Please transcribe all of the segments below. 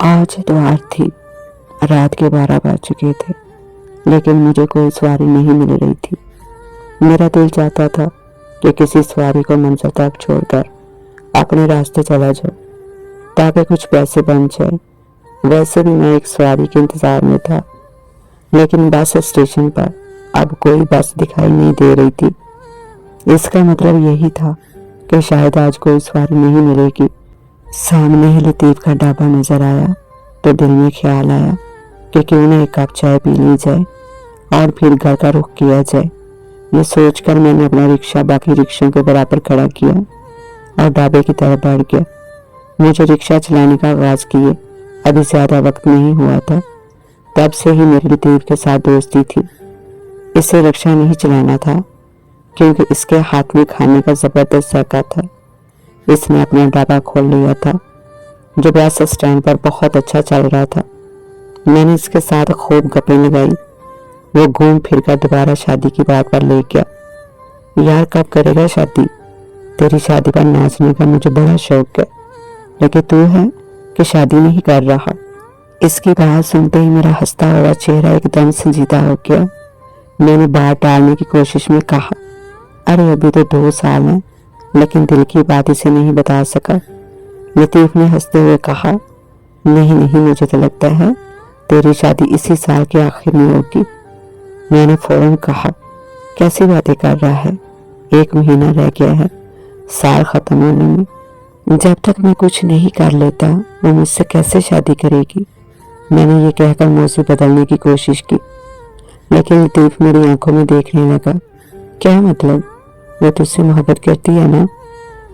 आज इतवार थी। रात के 12 बज चुके थे, लेकिन मुझे कोई सवारी नहीं मिल रही थी। मेरा दिल चाहता था कि किसी सवारी को मंजिल तक छोड़कर अपने रास्ते चला जाऊं, ताकि कुछ पैसे बन जाए। वैसे भी मैं एक सवारी के इंतजार में था, लेकिन बस स्टेशन पर अब कोई बस दिखाई नहीं दे रही थी। इसका मतलब यही था कि शायद आज कोई सवारी नहीं मिलेगी। सामने ही लतीफ का ढाबा नजर आया तो दिल में ख्याल आया कि क्यों न एक कप चाय पी ली जाए और फिर घर का रुख किया जाए। ये सोचकर मैंने अपना रिक्शा बाकी रिक्शों के बराबर खड़ा किया और ढाबे की तरफ बढ़ गया। मुझे रिक्शा चलाने का आगाज किए अभी ज्यादा वक्त नहीं हुआ था। तब से ही मेरी लतीफ के साथ दोस्ती थी। इसे रिक्शा नहीं चलाना था, क्योंकि इसके हाथ में खाने का जबरदस्त जायका था। इसने अपना ढाबा खोल लिया था, जो बस स्टैंड पर बहुत अच्छा चल रहा था। मैंने इसके साथ खूब गप्पें लगाई। वो घूम फिर कर दोबारा शादी की बात पर ले गया। यार, कब करेगा शादी? तेरी शादी पर नाचने का मुझे बड़ा शौक है, लेकिन तू है कि शादी नहीं कर रहा। इसकी बात सुनते ही मेरा हंसता हुआ चेहरा एकदम संजीदा हो गया। मैंने बात टालने की कोशिश में कहा, अरे अभी तो 2 साल हैं, लेकिन दिल की बात इसे नहीं बता सका। लतीफ ने हंसते हुए कहा, नहीं नहीं, मुझे तो लगता है तेरी शादी इसी साल के आखिर में होगी। मैंने फौरन कहा, कैसी बातें कर रहा है? 1 महीना रह गया है साल खत्म होने में। जब तक मैं कुछ नहीं कर लेता वो मुझसे कैसे शादी करेगी? मैंने ये कहकर मौजू बदलने की कोशिश की, लेकिन लतीफ मेरी आंखों में देखने लगा। क्या मतलब? वो तुझसे मोहब्बत करती है ना?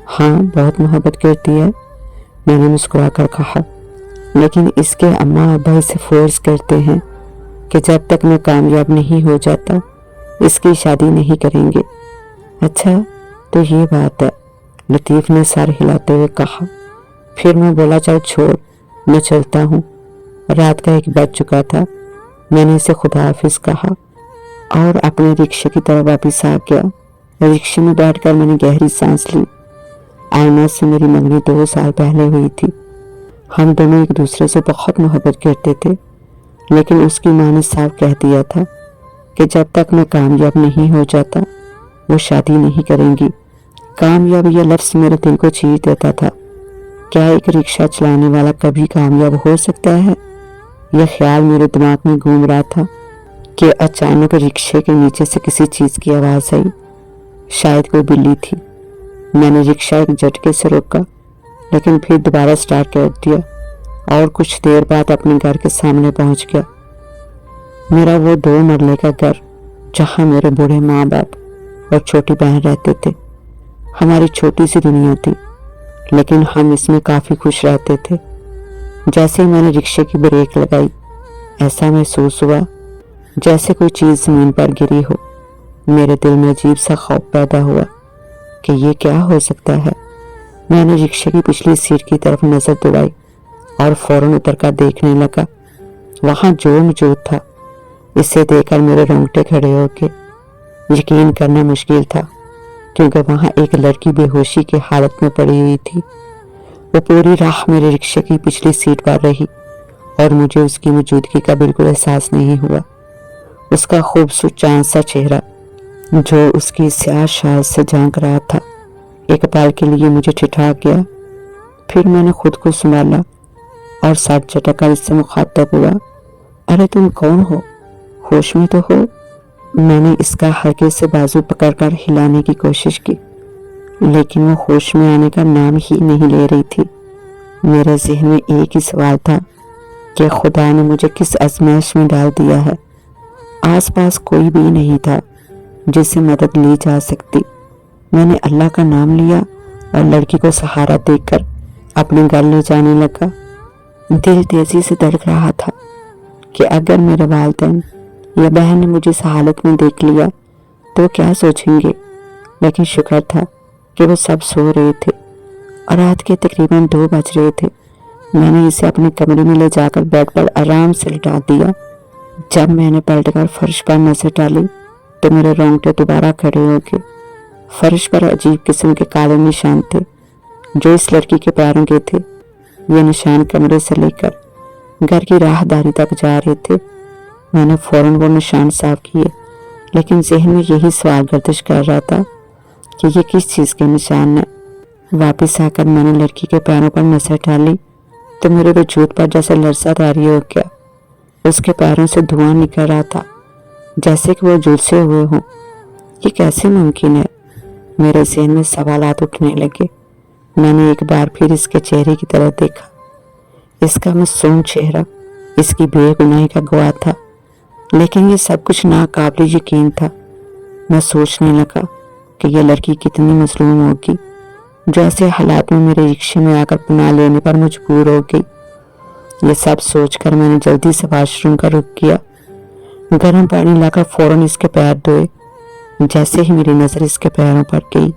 हाँ, बहुत मोहब्बत करती है, मैंने मुस्कुरा कर कहा। लेकिन इसके अम्मा अब्बा इसे फोर्स करते हैं कि जब तक मैं कामयाब नहीं हो जाता इसकी शादी नहीं करेंगे। अच्छा, तो ये बात है, लतीफ ने सर हिलाते हुए कहा। फिर मैं बोला, चल छोड़, मैं चलता हूँ। रात का 1 बज चुका था। मैंने इसे खुदा हाफिज कहा और अपने रिक्शे की तरफ वापिस आ गया। रिक्शे में बैठकर मैंने गहरी सांस ली। आयना से मेरी मंगनी 2 साल पहले हुई थी। हम दोनों एक दूसरे से बहुत मोहब्बत करते थे, लेकिन उसकी माँ ने साफ कह दिया था कि जब तक मैं कामयाब नहीं हो जाता वो शादी नहीं करेंगी। कामयाब यह लफ्ज़ मेरे दिल को चीर देता था। क्या एक रिक्शा चलाने वाला कभी कामयाब हो सकता है? यह ख्याल मेरे दिमाग में घूम रहा था कि अचानक रिक्शे के नीचे से किसी चीज़ की आवाज़ आई। शायद कोई बिल्ली थी। मैंने रिक्शा एक झटके से रोका, लेकिन फिर दोबारा स्टार्ट कर दिया और कुछ देर बाद अपने घर के सामने पहुंच गया। मेरा वो 2 मरले का घर, जहां मेरे बूढ़े माँ बाप और छोटी बहन रहते थे। हमारी छोटी सी दुनिया थी, लेकिन हम इसमें काफ़ी खुश रहते थे। जैसे ही मैंने रिक्शे की ब्रेक लगाई, ऐसा महसूस हुआ जैसे कोई चीज़ ज़मीन पर गिरी हो। मेरे दिल में अजीब सा खौफ पैदा हुआ कि ये क्या हो सकता है। मैंने रिक्शे की पिछली सीट की तरफ नज़र दौड़ाई और फौरन उतरकर देखने लगा। वहाँ जो मौजूद था, इसे देखकर मेरे रोंगटे खड़े हो गए। यकीन करना मुश्किल था, क्योंकि वहाँ एक लड़की बेहोशी की हालत में पड़ी हुई थी। वो पूरी राह मेरे रिक्शे की पिछली सीट पर रही और मुझे उसकी मौजूदगी का बिल्कुल एहसास नहीं हुआ। उसका खूबसूरत चांद सा चेहरा, जो उसकी स्याह शाल से झांक रहा था, एक पल के लिए मुझे ठिठा गया। फिर मैंने खुद को संभाला और सर झटककर इससे मुखातब हुआ, अरे तुम कौन हो? होश में तो हो? मैंने इसका हल्के से बाजू पकड़कर हिलाने की कोशिश की, लेकिन वो होश में आने का नाम ही नहीं ले रही थी। मेरे ज़हन में एक ही सवाल था कि खुदा ने मुझे किस आजमाइश में डाल दिया है। आसपास कोई भी नहीं था जिससे मदद ली जा सकती। मैंने अल्लाह का नाम लिया और लड़की को सहारा देकर अपने घर ले जाने लगा। दिल तेजी से धड़क रहा था कि अगर मेरे वालिदैन या बहन ने मुझे इस हालत में देख लिया तो क्या सोचेंगे। लेकिन शुक्र था कि वो सब सो रहे थे और रात के तकरीबन 2 बज रहे थे। मैंने इसे अपने कमरे में ले जाकर बेड पर आराम से लिटा दिया। जब मैंने पलटकर फर्श पर नजर डाली तो मेरे रोंगटे दोबारा खड़े हो गए। फर्श पर अजीब किस्म के काले निशान थे जो इस लड़की के पैरों के थे। ये निशान कमरे से लेकर घर की राहदारी तक जा रहे थे। मैंने फौरन वो निशान साफ किए, लेकिन जहन में यही सवाल गर्दिश कर रहा था कि ये किस चीज़ के निशान है। वापस आकर मैंने लड़की के पैरों पर नजर डाली तो मेरे वजूद पर जैसे लरसा तारी हो गया। उसके पैरों से धुआं निकल रहा था, जैसे कि वो झुलसे हुए हों। ये कैसे मुमकिन है? मेरे ज़हन में सवालात उठने लगे। मैंने एक बार फिर इसके चेहरे की तरफ देखा। इसका मासूम चेहरा इसकी बेगुनाही का गवाह था, लेकिन ये सब कुछ नाकाबिल यकीन था। मैं सोचने लगा कि यह लड़की कितनी मजलूम होगी जो ऐसे हालात में मेरे रिक्शे में आकर पनाह लेने पर मजबूर हो गई। ये सब सोचकर मैंने जल्दी से वॉशरूम का रुख किया। गर्म पानी लाकर फौरन इसके पैर धोए। जैसे ही मेरी नज़र इसके पैरों पर गई,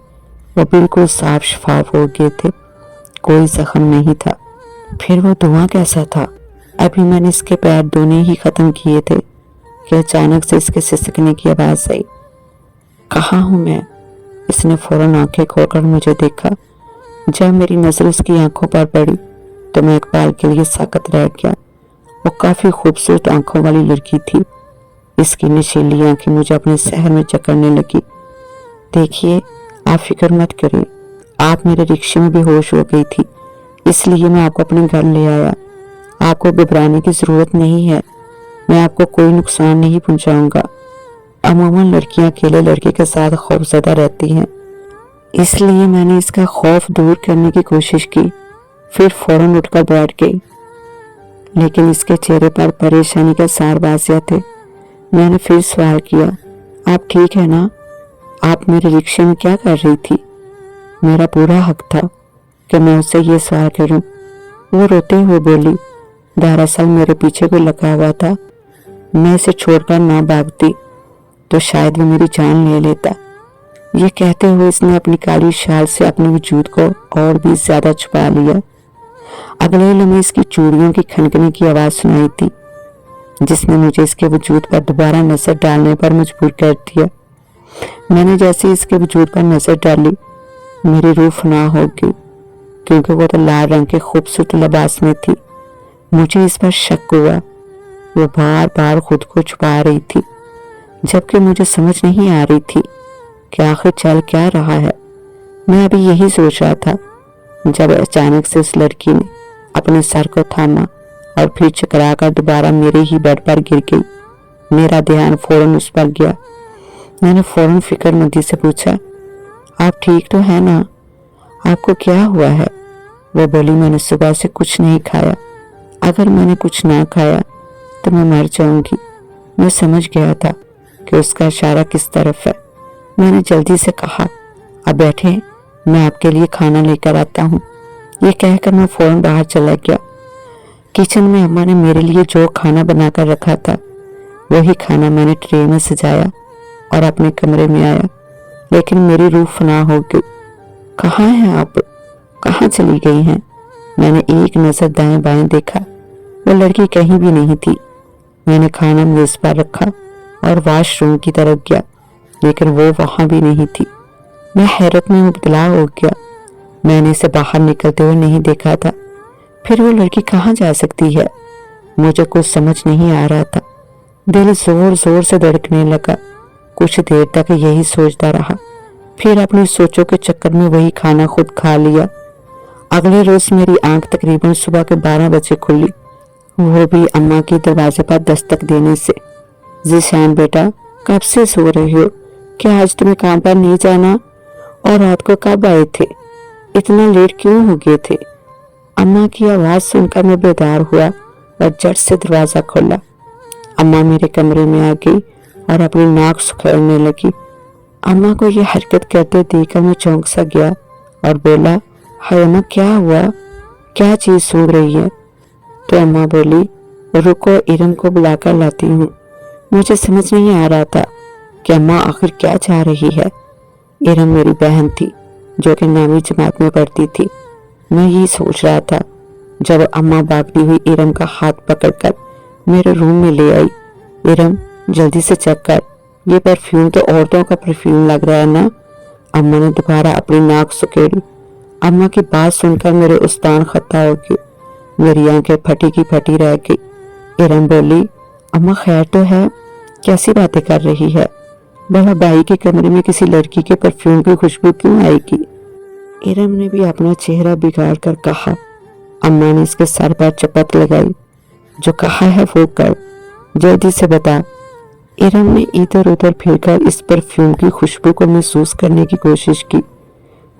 वो बिल्कुल साफ शफाफ हो गए थे, कोई जख्म नहीं था। फिर वो धुआं कैसा था? अभी मैंने इसके पैर धोने ही खत्म किए थे कि अचानक से इसके सिसकने की आवाज़ आई। कहाँ हूँ मैं? इसने फौरन आंखें खोलकर मुझे देखा। जब मेरी नज़र उसकी आंखों पर पड़ी तो मैं एक पल के लिए साकत रह गया। वो काफ़ी खूबसूरत आंखों वाली लड़की थी। इसकी नशीली आंखें मुझे अपने शहर में जकड़ने लगी। देखिए, आप फिक्र मत करें, आप मेरे रिक्शे में बेहोश हो गई थी, इसलिए मैं आपको अपने घर ले आया। आपको घबराने की ज़रूरत नहीं है, मैं आपको कोई नुकसान नहीं पहुंचाऊंगा। अमूमन लड़कियां अकेले लड़के के साथ खौफजदा रहती हैं, इसलिए मैंने इसका खौफ दूर करने की कोशिश की। फिर फौरन उठकर बैठ गई, लेकिन इसके चेहरे पर परेशानी का सार वाज़िह थे। मैंने फिर सवाल किया, आप ठीक है ना? आप मेरे रिक्शे में क्या कर रही थी? मेरा पूरा हक था कि मैं उससे ये सवाल करूं। वो रोते हुए बोली, दरअसल मेरे पीछे कोई लगा हुआ था, मैं इसे छोड़कर ना भागती तो शायद वो मेरी जान ले लेता। ये कहते हुए इसने अपनी काली शाल से अपने वजूद को और भी ज्यादा छुपा लिया। अगले लम्हे इसकी चूड़ियों की खनकने की आवाज़ सुनाई थी, जिसने मुझे इसके वजूद पर दोबारा नजर डालने पर मजबूर कर दिया। मैंने जैसे इसके वजूद पर नजर डाली, मेरी रूह फना हो गई, क्योंकि वो तो लाल रंग के खूबसूरत लिबास में थी। मुझे इस पर शक हुआ। वो बार बार खुद को छुपा रही थी, जबकि मुझे समझ नहीं आ रही थी कि आखिर चल क्या रहा है। मैं अभी यही सोच रहा था जब अचानक से उस लड़की ने अपने सर को थामा और फिर चकराकर दोबारा मेरे ही बेड पर गिर गई। मेरा ध्यान फौरन उस पर गया। मैंने फौरन फिक्रमंदी से पूछा, आप ठीक तो है ना? आपको क्या हुआ है? वो बोली, मैंने सुबह से कुछ नहीं खाया, अगर मैंने कुछ ना खाया तो मैं मर जाऊंगी। मैं समझ गया था कि उसका इशारा किस तरफ है। मैंने जल्दी से कहा, अब बैठे, मैं आपके लिए खाना लेकर आता हूँ। ये कहकर मैं फौरन बाहर चला गया। किचन में अम्मा ने मेरे लिए जो खाना बनाकर रखा था, वही खाना मैंने ट्रे में सजाया और अपने कमरे में आया, लेकिन मेरी रूह फना हो गई। कहाँ हैं आप? कहाँ चली गई हैं? मैंने एक नज़र दाएं बाएं देखा, वो लड़की कहीं भी नहीं थी। मैंने खाना मेज पर रखा और वॉशरूम की तरफ गया, लेकिन वो वहां भी नहीं थी। मैं हैरत में मुब्तला हो गया। मैंने इसे बाहर निकलते हुए नहीं देखा था। फिर वो लड़की कहाँ जा सकती है? मुझे कुछ समझ नहीं आ रहा था। दिल जोर जोर से धड़कने लगा। कुछ देर तक यही सोचता रहा, फिर अपनी सोचों के चक्कर में वही खाना खुद खा लिया। अगले रोज मेरी आंख तकरीबन सुबह के 12 बजे खुली, वो भी अम्मा के दरवाजे पर दस्तक देने से। ज़ीशान बेटा, कब से सो रही हो? क्या आज तुम्हें काम पर नहीं जाना? और रात को कब आए थे? इतना लेट क्यों हो गए थे? अम्मा की आवाज़ सुनकर मैं बेदार हुआ और झट से दरवाज़ा खोला। अम्मा मेरे कमरे में आ गई और अपनी नाक सुखाने लगी। अम्मा को यह हरकत करते देखकर मैं चौंक सा गया और बोला, हाय अम्मा, क्या हुआ? क्या चीज़ सूंघ रही है? तो अम्मा बोली, रुको, इरम को बुलाकर लाती हूँ। मुझे समझ नहीं आ रहा था कि अम्मा आखिर क्या चाह रही है। इरम मेरी बहन थी जो कि 9वीं जमात में पढ़ती थी। मैं यही सोच रहा था जब अम्मा भागती हुई इरम का हाथ पकड़कर मेरे रूम में ले आई। इरम, जल्दी से चेक कर, ये परफ्यूम तो औरतों का परफ्यूम लग रहा है ना? अम्मा ने दोबारा अपनी नाक सुकेड़ी। अम्मा की बात सुनकर मेरे उस्तान खता हो गई। मेरी आंखें फटी की फटी रह गई। इरम बोली, अम्मा खैर तो है? कैसी बातें कर रही है? भला भाई के कमरे में किसी लड़की के परफ्यूम की खुशबू क्यों आएगी? इरम ने भी अपना चेहरा बिगाड़ कर कहा। अम्मा ने इसके सर पर चपत लगाई। जो कहा है वो कर, जल्दी से बता। इरम ने इधर उधर फिरकर इस परफ्यूम की खुशबू को महसूस करने की कोशिश की,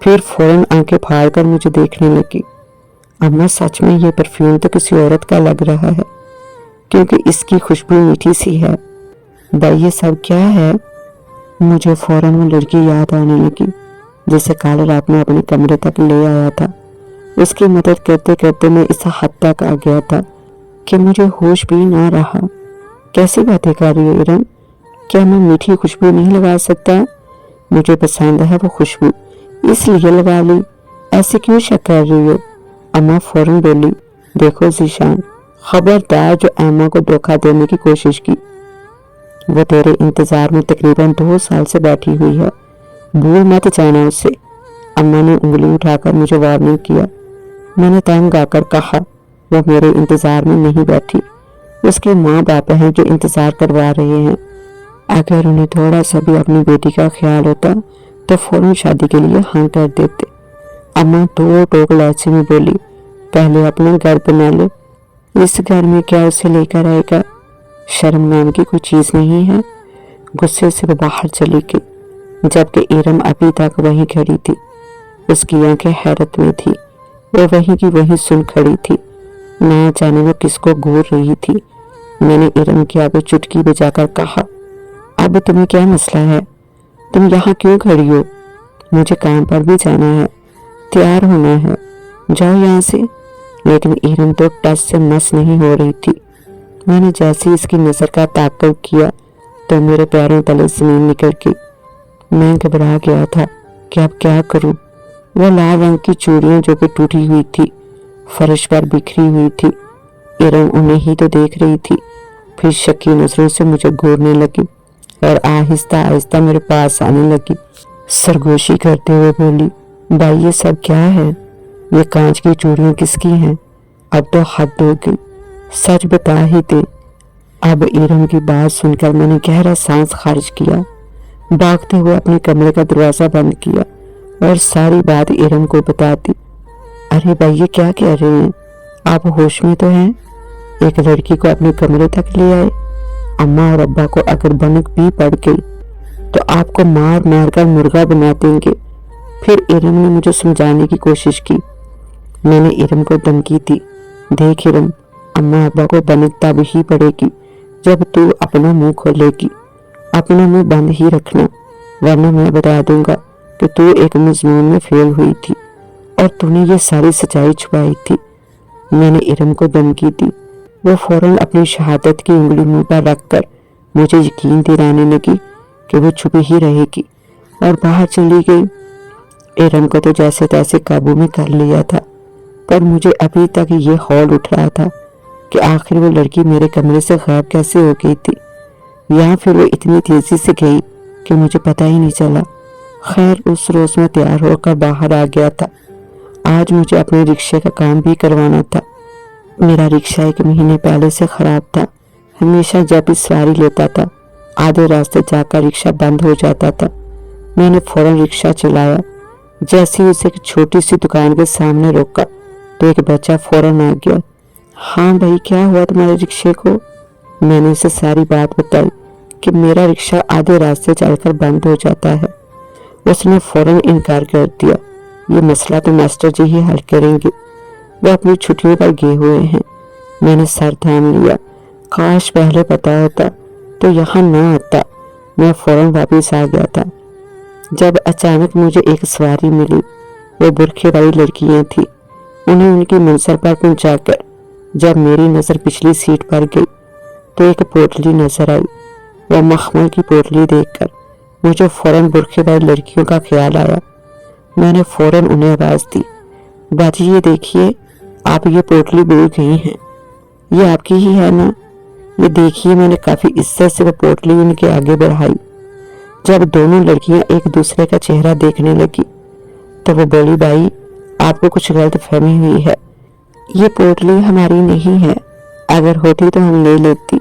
फिर फौरन आंखें फाड़कर मुझे देखने लगी। अम्मा सच में ये परफ्यूम तो किसी औरत का लग रहा है, क्योंकि इसकी खुशबू मीठी सी है। भाई ये सब क्या है? मुझे फौरन वो लड़की याद आने लगी जिसे कल रात में अपने कमरे तक ले आया था। उसकी मदद करते करते मैं इस हद तक आ गया था कि मुझे होश भी ना रहा। कैसी बातें कर रही हो इरम? क्या मैं मीठी खुशबू नहीं लगा सकता? मुझे पसंद है वो खुशबू, इसलिए लगा ली। ऐसे क्यों शक कर रही हो? अम्मा फौरन बोली, देखो ज़ीशान, खबरदार जो अम्मा को धोखा देने की कोशिश की। वो तेरे इंतजार में तकरीबन 2 साल से बैठी हुई है, भूल मत जाना उसे। अम्मा ने उंगली उठाकर मुझे वार्निंग किया। मैंने तंग आकर कहा, वो मेरे इंतजार में नहीं बैठी, उसके माँ बाप हैं जो इंतजार करवा रहे हैं। अगर उन्हें थोड़ा सा भी अपनी बेटी का ख्याल होता तो फौरन शादी के लिए हाँ कर देते। अम्मा दो टोक लहजे में बोली, पहले अपना घर बना ले, इस घर में क्या उसे लेकर आएगा? शर्म नाम की कोई चीज नहीं है। गुस्से से वो बाहर चली गई, जबकि इरम अभी तक वहीं खड़ी थी। उसकी आंखें हैरत में थी। वो वहीं की वहीं सुन खड़ी थी, ना जाने वो किसको घूर रही थी। मैंने इरम के आगे चुटकी बजाकर कहा, अब तुम्हें क्या मसला है? तुम यहाँ क्यों खड़ी हो? मुझे काम पर भी जाना है, तैयार होना है, जाओ यहाँ से। लेकिन इरम तो टस से मस नहीं हो रही थी। मैंने जैसे ही इसकी नजर का ताक़ुब किया तो मेरे पैरों तले जमीन निकल गई। मैं घबरा गया था कि अब क्या करूं। वो लाल रंग की चूड़ियां जो कि टूटी हुई थी, फर्श पर बिखरी हुई थी। इरम उन्हें ही तो देख रही थी, फिर शक्की नजरों से मुझे घूरने लगी और आहिस्ता आहिस्ता मेरे पास आने लगी। सरगोशी करते हुए बोली, भाई ये सब क्या है? ये कांच की चूड़ियां किसकी हैं? अब तो हद हो गई, सच बता ही दे। अब इरम की बात सुनकर मैंने गहरा सांस खारिज किया, भागते हुए अपने कमरे का दरवाजा बंद किया और सारी बात इरम को बता दी। अरे भाई ये क्या कह रहे हैं? आप होश में तो हैं? एक लड़की को अपने कमरे तक ले आए। अम्मा और अब्बा को अगर भनक भी पड़ गई तो आपको मार मार कर मुर्गा बना देंगे। फिर इरम ने मुझे समझाने की कोशिश की। मैंने इरम को धमकी दी, देख इरम, अम्मा अब्बा को भनक तब ही पड़ेगी जब तू अपना मुंह खोलेगी। अपना मुंह बंद ही रखना, वरना मैं बता दूंगा कि तू एक मजमून में फेल हुई थी और तूने ये सारी सच्चाई छुपाई थी। मैंने इरम को धमकी दी। वो फौरन अपनी शहादत की उंगली मुंह पर रखकर मुझे यकीन दिलाने लगी कि वो छुपी ही रहेगी और बाहर चली गई। इरम को तो जैसे तैसे काबू में कर लिया था, पर मुझे अभी तक ये हौल उठ रहा था कि आखिर वो लड़की मेरे कमरे से गायब कैसे हो गई थी, या फिर वो इतनी तेजी से गई कि मुझे पता ही नहीं चला। खैर उस रोज मैं तैयार होकर बाहर आ गया था। आज मुझे अपने रिक्शे का काम भी करवाना था। मेरा रिक्शा 1 महीने पहले से खराब था। हमेशा जब भी सवारी लेता था, आधे रास्ते जाकर रिक्शा बंद हो जाता था। मैंने फौरन रिक्शा चलाया। जैसे ही उसे एक छोटी सी दुकान के सामने रोका तो एक बच्चा फौरन आ गया। हाँ भाई क्या हुआ तुम्हारे रिक्शे को? मैंने उसे सारी बात बताई कि मेरा रिक्शा आधे रास्ते चलकर बंद हो जाता है। उसने फौरन इनकार कर दिया, ये मसला तो मास्टर जी ही हल करेंगे, वो अपनी छुट्टियों पर गए हुए हैं। मैंने सर थाम लिया। काश पहले पता होता तो यहाँ ना आता। मैं फौरन वापस आ गया था जब अचानक मुझे एक सवारी मिली। वो बुरखे वाली लड़कियां थी। उन्हें उनकी मंजिल पर पहुंचाकर जब मेरी नजर पिछली सीट पर गई तो एक पोटली नजर आई। वह मखमल की पोटली देखकर मुझे फौरन बुरखे वाली लड़कियों का ख्याल आया। मैंने फौरन उन्हें आवाज दी, बाजी ये देखिए, आप ये पोटली भूल गई हैं, ये आपकी ही है ना? ये देखिए। मैंने काफी इज्जत से वो पोटली उनके आगे बढ़ाई। जब दोनों लड़कियां एक दूसरे का चेहरा देखने लगी तो वो बोली, भाई आपको कुछ गलत फहमी हुई है, ये पोटली हमारी नहीं है, अगर होती तो हम ले लेती।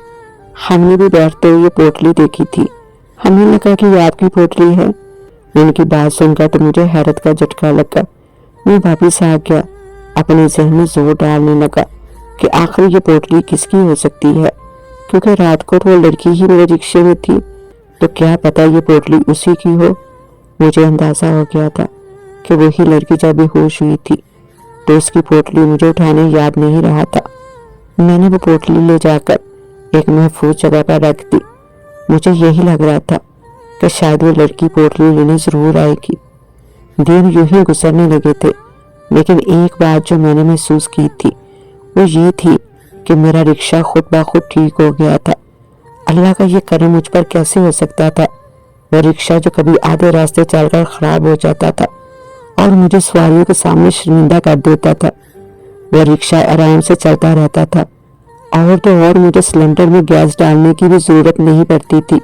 हमने भी बैठते हुए पोटली देखी थी। हमें लगा कि ये आपकी पोटली है। उनकी बात सुनकर तो मुझे हैरत का झटका लगा। मैं वापिस आ गया, अपने जहन में जोर डालने लगा कि आखिर ये पोटली किसकी हो सकती है, क्योंकि रात को तो वो लड़की ही मेरे रिक्शे में थी, तो क्या पता ये पोटली उसी की हो। मुझे अंदाजा हो गया था कि वही लड़की जब बेहोश हुई थी तो उसकी पोटली मुझे उठाने याद नहीं रहा था। मैंने वो पोटली ले जाकर एक महफूज जगह पर रख दी। मुझे यही लग रहा था कि शायद वो लड़की पोटली लेने जरूर आएगी। दिन यूं ही गुजरने लगे थे, लेकिन एक बात जो मैंने महसूस की थी वो ये थी कि मेरा रिक्शा खुद ब खुद ठीक हो गया था। अल्लाह का ये करम मुझ पर कैसे हो सकता था। वह रिक्शा जो कभी आधे रास्ते चलकर खराब हो जाता था और मुझे सवारियों के सामने शर्मिंदा कर देता था, वह रिक्शा आराम से चलता रहता था। और तो और मुझे सिलेंडर में गैस डालने की भी जरूरत नहीं पड़ती थी।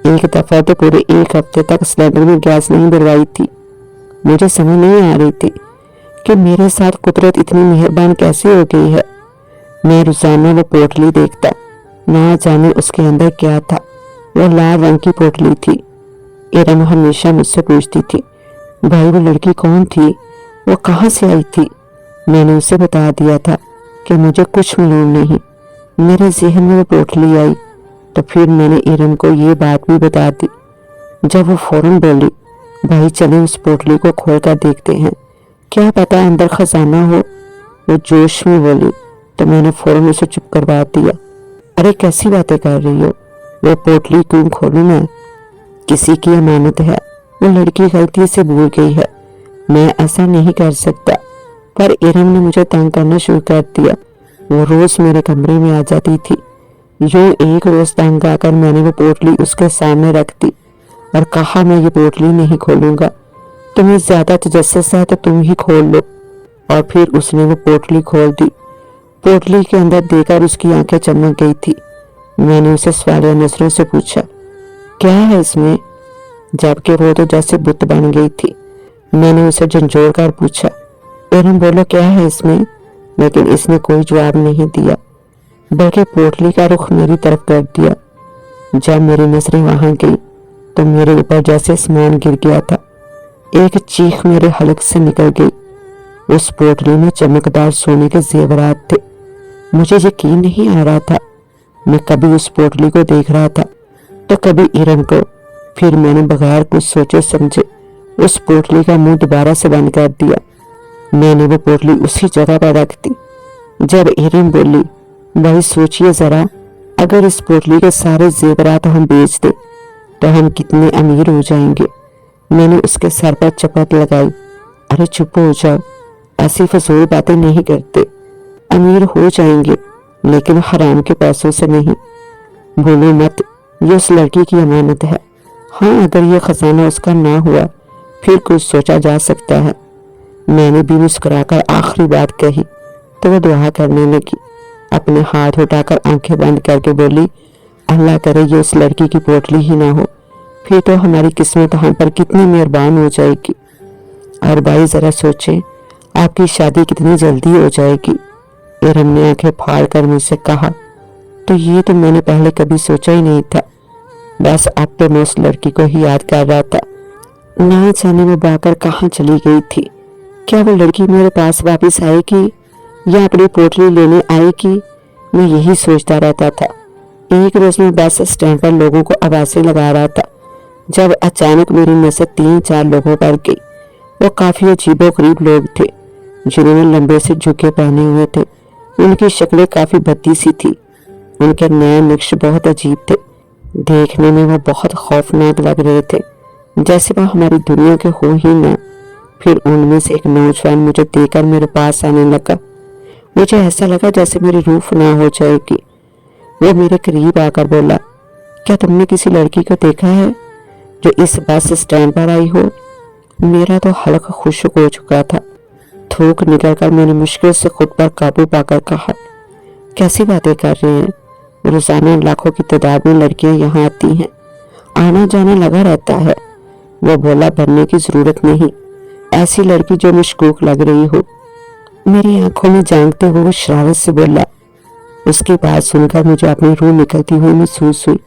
एक दफा तो पूरे एक हफ्ते तक सिलेंडर में गैस नहीं भरवाई थी। मुझे समझ नहीं आ रही थी कि मेरे साथ कुदरत इतनी मेहरबान कैसे हो गई है। मैं रोजाना वो पोटली देखता, ना जाने उसके अंदर क्या था। वह लाल रंग की पोटली थी। इरम हमेशा मुझसे पूछती थी, भाई वो लड़की कौन थी, वो कहाँ से आई थी। मैंने उसे बता दिया था कि मुझे कुछ मालूम नहीं। मेरे जहन में वो पोटली आई तो फिर मैंने इरम को ये बात भी बता दी। जब वो फौरन बोली, भाई चले उस पोटली को खोल कर देखते हैं, क्या पता अंदर खजाना हो। वो जोश में बोली तो मैंने फौरन उसे चुप करवा दिया। अरे कैसी बातें कर रही हो, वो पोटली क्यों खोलूं मैं, किसी की अमानत है। वो लड़की गलती से भूल गई है, मैं ऐसा नहीं कर सकता। पर इरम ने मुझे तंग करना शुरू कर दिया। वो रोज मेरे कमरे में आ जाती थी। यूं एक रोज तंग आकर मैंने वो पोटली उसके सामने रख दी और कहा, मैं ये पोटली नहीं खोलूंगा, तुम्हें ज्यादा तजस्सुस है तो तुम ही खोल लो। और फिर उसने वो पोटली खोल दी। पोटली के अंदर देखकर उसकी आंखें चमक गई थी। मैंने उसे सवालिया नजरों से पूछा, क्या है इसमें, जबकि वो तो जैसे बुत बन गई थी। मैंने उसे झंझोड़ कर पूछा, इरम बोलो क्या है इसमें, लेकिन इसने कोई जवाब नहीं दिया, बल्कि पोटली का रुख मेरी तरफ कर दिया। जब मेरी नजरें वहां गई तो मेरे ऊपर जैसे आसमान गिर गया था। एक चीख मेरे हलक से निकल गई। उस पोटली में चमकदार सोने के जेवरात थे। मुझे यकीन नहीं आ रहा था। मैं कभी उस पोटली को देख रहा था तो कभी इरम को। फिर मैंने बगैर कुछ सोचे समझे उस पोटली का मुंह दोबारा से बंद कर दिया। मैंने वो पोटली उसी जगह पर रख दी। जब इरम बोली, भाई सोचिए जरा, अगर इस पोटली के सारे जेवरात हम बेच दे तो हम कितने अमीर हो जाएंगे। मैंने उसके सर पर चपत लगाई। अरे चुप हो जाओ, ऐसी फजूल बातें नहीं करते। अमीर हो जाएंगे लेकिन हराम के पैसों से नहीं। भूलो मत, ये उस लड़की की अमानत है। हाँ, अगर ये खजाना उसका ना हुआ फिर कुछ सोचा जा सकता है। मैंने भी मुस्कुराकर आखिरी बात कही तो वो दुआ करने लगी। अपने हाथ उठाकर आंखें बंद करके बोली, अल्लाह करे ये उस लड़की की पोटली ही ना हो, फिर तो हमारी किस्मत हम पर कितनी मेहरबान हो जाएगी। और भाई जरा सोचे, आपकी शादी कितनी जल्दी हो जाएगी। इरम ने आंखें फाड़ कर मुझसे कहा, तो ये तो मैंने पहले कभी सोचा ही नहीं था। बस अब तो मैं उस लड़की को ही याद कर रहा था। ना जाने वो बाकर कहाँ चली गई थी। क्या वो लड़की मेरे पास वापस आएगी या अपनी पोटली लेने आएगी, मैं यही सोचता रहता था। एक रोज मैं बस स्टैंड पर लोगों को आवाजें लगा रहा था जब अचानक मेरी नजर 3-4 लोगों पर गई। वो काफी अजीबोगरीब लोग थे जिन्होंने लंबे से झुके पहने हुए थे। उनकी शक्लें काफी भद्दी सी थी। उनके नए नक्श बहुत अजीब थे। देखने में वो बहुत खौफनाक लग रहे थे, जैसे वो हमारी दुनिया के हो ही ना। फिर उनमें से एक नौजवान मुझे देखकर मेरे पास आने लगा। मुझे ऐसा लगा जैसे मेरी रूह फना हो जाएगी। वो मेरे करीब आकर बोला, क्या तुमने किसी लड़की को देखा है जो इस बस स्टैंड पर आई हो। मेरा तो हल्का खुशक हो चुका था। थूक निकलकर मैंने मुश्किल से खुद पर काबू पाकर कहा, कैसी बातें कर रहे हैं, रोजाना लाखों की तादाद में लड़कियां यहाँ आती हैं, आना जाना लगा रहता है। वो बोला, बनने की जरूरत नहीं, ऐसी लड़की जो मशकूक लग रही हो। मेरी आंखों में झांकते हुए वो शरारत से बोला, اس کی بات سن کر مجھے اپنی روح نکلتی ہوئی محسوس ہوئی،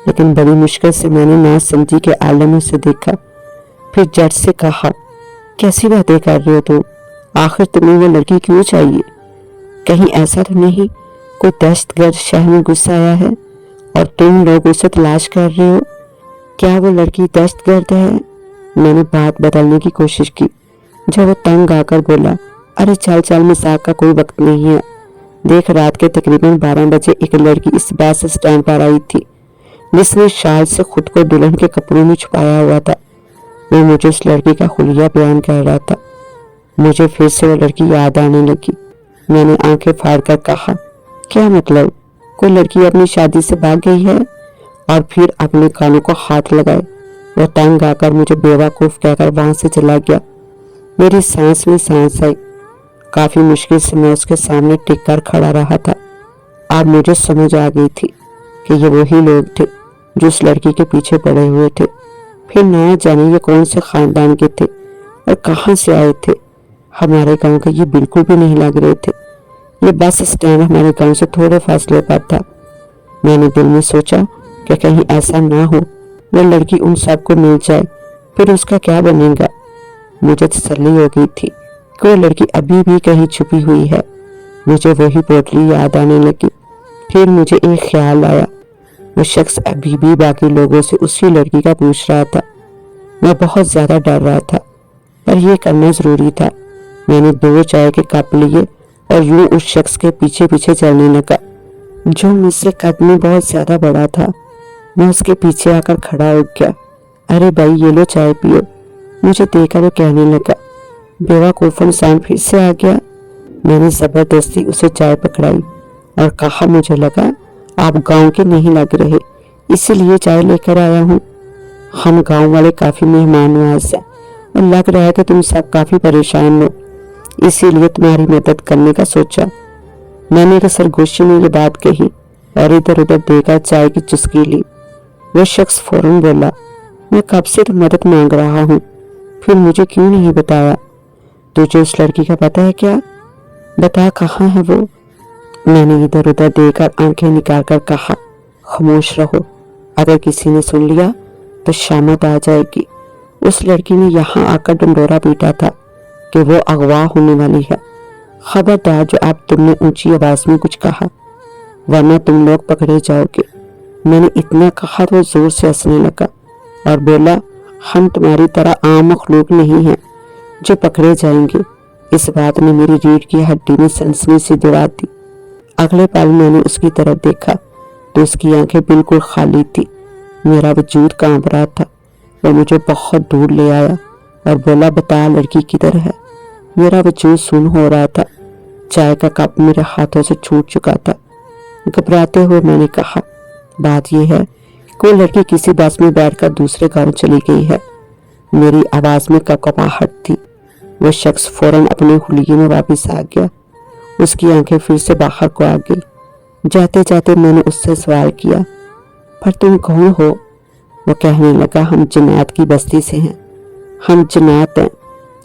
لیکن بڑی مشکل سے میں نے نہ سمجھی کے عالم میں اسے دیکھا۔ پھر جٹ سے کہا، کیسی باتیں کر رہے ہو تم؟ آخر تمہیں وہ لڑکی کیوں چاہیے؟ کہیں ایسا تو نہیں کوئی دہشت گرد شہر میں گھس آیا ہے اور تم لوگ اسے تلاش کر رہے ہو؟ کیا وہ لڑکی دہشت گرد ہے؟ میں نے بات بدلنے کی کوشش کی، جب وہ تنگ آ کر بولا، ارے چل چل، مذاق کا کوئی وقت نہیں ہے۔ دیکھ، رات کے تقریباً 12 بجے ایک لڑکی اس بس اسٹینڈ پر آئی تھی جس نے شال سے خود کو دلہن کے کپڑوں میں چھپایا ہوا تھا۔ وہ مجھے اس لڑکی کا حلیہ بیان کر رہا تھا۔ مجھے پھر سے وہ لڑکی یاد آنے لگی۔ میں نے آنکھیں پھاڑ کر کہا، کیا مطلب؟ کوئی لڑکی اپنی شادی سے بھاگ گئی ہے؟ اور پھر اپنے کانوں کو ہاتھ لگائے۔ وہ تنگ آ کر مجھے بیوقوف کہہ کر وہاں سے چلا گیا۔ میری سانس میں سانس آئی۔ کافی مشکل سے میں اس کے سامنے ٹک کر کھڑا رہا تھا۔ اب مجھے سمجھ آ گئی تھی کہ یہ وہی لوگ تھے جو اس لڑکی کے پیچھے پڑے ہوئے تھے۔ پھر نہ جانے یہ کون سے خاندان کے تھے اور کہاں سے آئے تھے۔ ہمارے گاؤں کے یہ بالکل بھی نہیں لگ رہے تھے۔ یہ بس اسٹینڈ ہمارے گاؤں سے تھوڑے فاصلے پر تھا۔ میں نے دل میں سوچا کہ کہیں ایسا نہ ہو وہ لڑکی ان سب کو مل جائے، پھر اس کا کیا بنے گا۔ مجھے تسلی ہو گئی تھی کہ وہ لڑکی ابھی بھی کہیں چھپی ہوئی ہے۔ مجھے وہی پوٹلی یاد آنے لگی۔ پھر مجھے ایک خیال آیا، وہ شخص ابھی بھی باقی لوگوں سے اسی لڑکی کا پوچھ رہا تھا۔ میں بہت زیادہ ڈر رہا تھا، پر یہ کرنا ضروری تھا۔ میں نے 2 چائے کے کپ لیے اور یوں اس شخص کے پیچھے پیچھے چلنے لگا جو مجھ سے قد میں بہت زیادہ بڑا تھا۔ میں اس کے پیچھے آ کر کھڑا ہو گیا۔ ارے بھائی، یہ لو چائے پیو۔ مجھے دیکھ کر وہ کہنے لگا، بیوقوف انسان پھر سے آ گیا۔ میں نے زبردستی اسے چائے پکڑائی اور کہا، مجھے لگا آپ گاؤں کے نہیں لگ رہے، اسی لیے چائے لے کر آیا ہوں۔ ہم گاؤں والے کافی مہمان نواز ہیں اور لگ رہا ہے کہ تم سب کافی پریشان ہو، اسی لیے تمہاری مدد کرنے کا سوچا۔ میں نے تو سرگوشی میں یہ بات کہی اور ادھر ادھر دیکھا، چائے کی چسکی لی۔ وہ شخص فوراً بولا، میں کب سے تو مدد مانگ رہا ہوں، پھر مجھے کیوں نہیں بتایا؟ تجھے اس لڑکی کا پتہ ہے کیا؟ بتا، کہاں ہے وہ؟ میں نے ادھر ادھر دیکھ کر آنکھیں نکال کر کہا، خاموش رہو، اگر کسی نے سن لیا تو شامت آ جائے گی۔ اس لڑکی نے یہاں آ کر ڈنڈورا پیٹا تھا کہ وہ اغوا ہونے والی ہے۔ خبردار جو اب تم نے اونچی آواز میں کچھ کہا، ورنہ تم لوگ پکڑے جاؤ گے۔ میں نے اتنا کہا تو وہ زور سے ہنسنے لگا اور بولا، ہم تمہاری طرح عام مخلوق نہیں ہیں جو پکڑے جائیں گے۔ اس بات نے میری ریڑھ کی ہڈی میں سنسنی سی دوڑا دی۔ اگلے پل میں نے اس کی طرف دیکھا تو اس کی آنکھیں بالکل خالی تھی۔ میرا وجود کانپ رہا تھا۔ وہ مجھے بہت دور لے آیا اور بولا، بتا لڑکی کدھر ہے؟ میرا وجود سن ہو رہا تھا۔ چائے کا کپ میرے ہاتھوں سے چھوٹ چکا تھا۔ گھبراتے ہوئے میں نے کہا، بات یہ ہے کہ وہ لڑکی کسی بس میں بیٹھ کر دوسرے گاؤں چلی گئی ہے۔ میری آواز میں کپکپاہٹ تھی۔ وہ شخص فوراً اپنے حلیے میں واپس آ گیا۔ اس کی آنکھیں پھر سے باہر کو آ گئی۔ جاتے جاتے میں نے اس سے سوال کیا، پر تم کون ہو؟ وہ کہنے لگا، ہم جنات کی بستی سے ہیں۔ ہم جنات ہیں،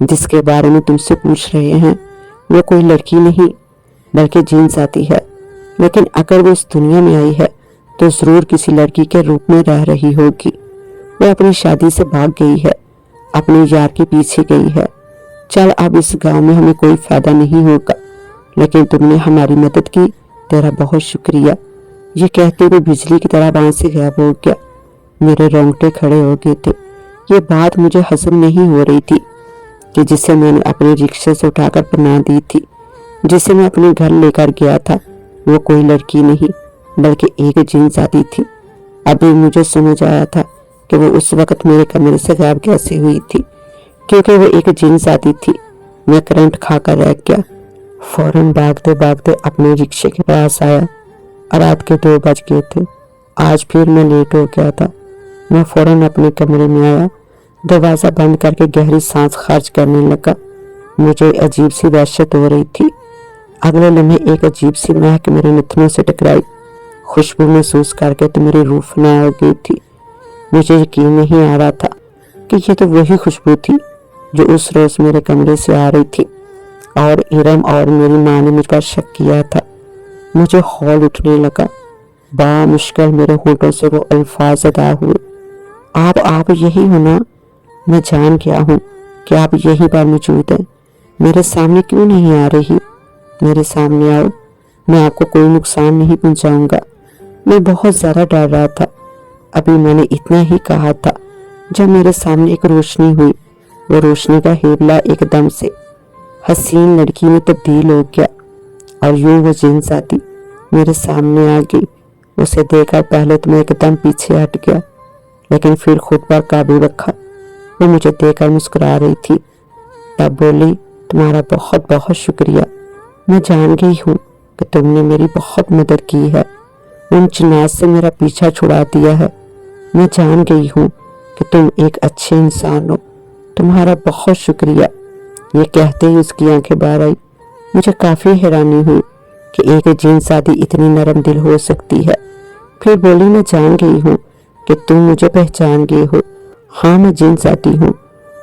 جس کے بارے میں تم سے پوچھ رہے ہیں وہ کوئی لڑکی نہیں بلکہ جن ذاتی ہے، لیکن اگر وہ اس دنیا میں آئی ہے تو ضرور کسی لڑکی کے روپ میں رہ رہی ہوگی۔ وہ اپنی شادی سے بھاگ گئی ہے، اپنے یار کے پیچھے گئی ہے۔ چل، اب اس گاؤں میں ہمیں کوئی فائدہ نہیں ہوگا، لیکن تم نے ہماری مدد کی، تیرا بہت شکریہ۔ یہ کہتے ہوئے بجلی کی طرح وہاں سے غائب ہو گیا۔ میرے رونگٹے کھڑے ہو گئے تھے۔ یہ بات مجھے ہضم نہیں ہو رہی تھی کہ جسے میں نے اپنے رکشے سے اٹھا کر پناہ دی تھی، جسے میں اپنے گھر لے کر گیا تھا، وہ کوئی لڑکی نہیں بلکہ ایک جن ذاتی تھی۔ ابھی مجھے سمجھ آیا تھا کہ وہ اس وقت میرے کمرے سے غائب کیسے ہوئی تھی، کیونکہ وہ ایک جن ذاتی تھی۔ میں کرنٹ کھا کر رہ گیا۔ فوراً بھاگتے بھاگتے اپنے رکشے کے پاس آیا۔ رات کے 2 بج گئے تھے۔ آج پھر میں لیٹ ہو گیا تھا۔ میں فوراً اپنے کمرے میں آیا، دروازہ بند کر کے گہری سانس خارج کرنے لگا۔ مجھے عجیب سی وحشت ہو رہی تھی۔ اگلے لمحے ایک عجیب سی مہک میرے نتنوں سے ٹکرائی۔ خوشبو محسوس کر کے تو میری روح فنا ہو گئی تھی۔ مجھے یقین نہیں آ رہا تھا کہ یہ تو وہی خوشبو تھی جو اس روز میرے کمرے سے آ رہی تھی، اور ارم اور میری ماں نے مجھ پر شک کیا تھا۔ मुझे हौल उठने लगा। बामुश्किल मेरे होठों से वो अल्फाज अदा हुए, आप यही हो ना? मैं जान गया हूँ कि आप यहीं पर मौजूद हैं। मेरे सामने क्यों नहीं आ रही? मेरे सामने आओ, मैं आपको कोई नुकसान नहीं पहुंचाऊंगा। मैं बहुत ज़्यादा डर रहा था। अभी मैंने इतना ही कहा था जब मेरे सामने एक रोशनी हुई। वो रोशनी का हेबला एकदम से हसीन लड़की में तब्दील हो गया और यूं वो जिन्स आती मेरे सामने आ गई। उसे देखकर पहले तो मैं एकदम पीछे हट गया, लेकिन फिर खुद पर काबू रखा। वो मुझे देखकर मुस्कुरा रही थी। तब बोली, तुम्हारा बहुत बहुत शुक्रिया। मैं जान गई हूँ कि तुमने मेरी बहुत मदद की है, उन जिन्नात से मेरा पीछा छुड़ा दिया है। मैं जान गई हूँ कि तुम एक अच्छे इंसान हो। तुम्हारा बहुत शुक्रिया। ये कहते ही उसकी आंखें बाहर आई। मुझे काफ़ी हैरानी हुई कि एक जिन्स आदि इतनी नरम दिल हो सकती है। फिर बोली, मैं जान गई हूँ कि तुम मुझे पहचान गए हो। हाँ, मैं जिन्स आदि हूँ।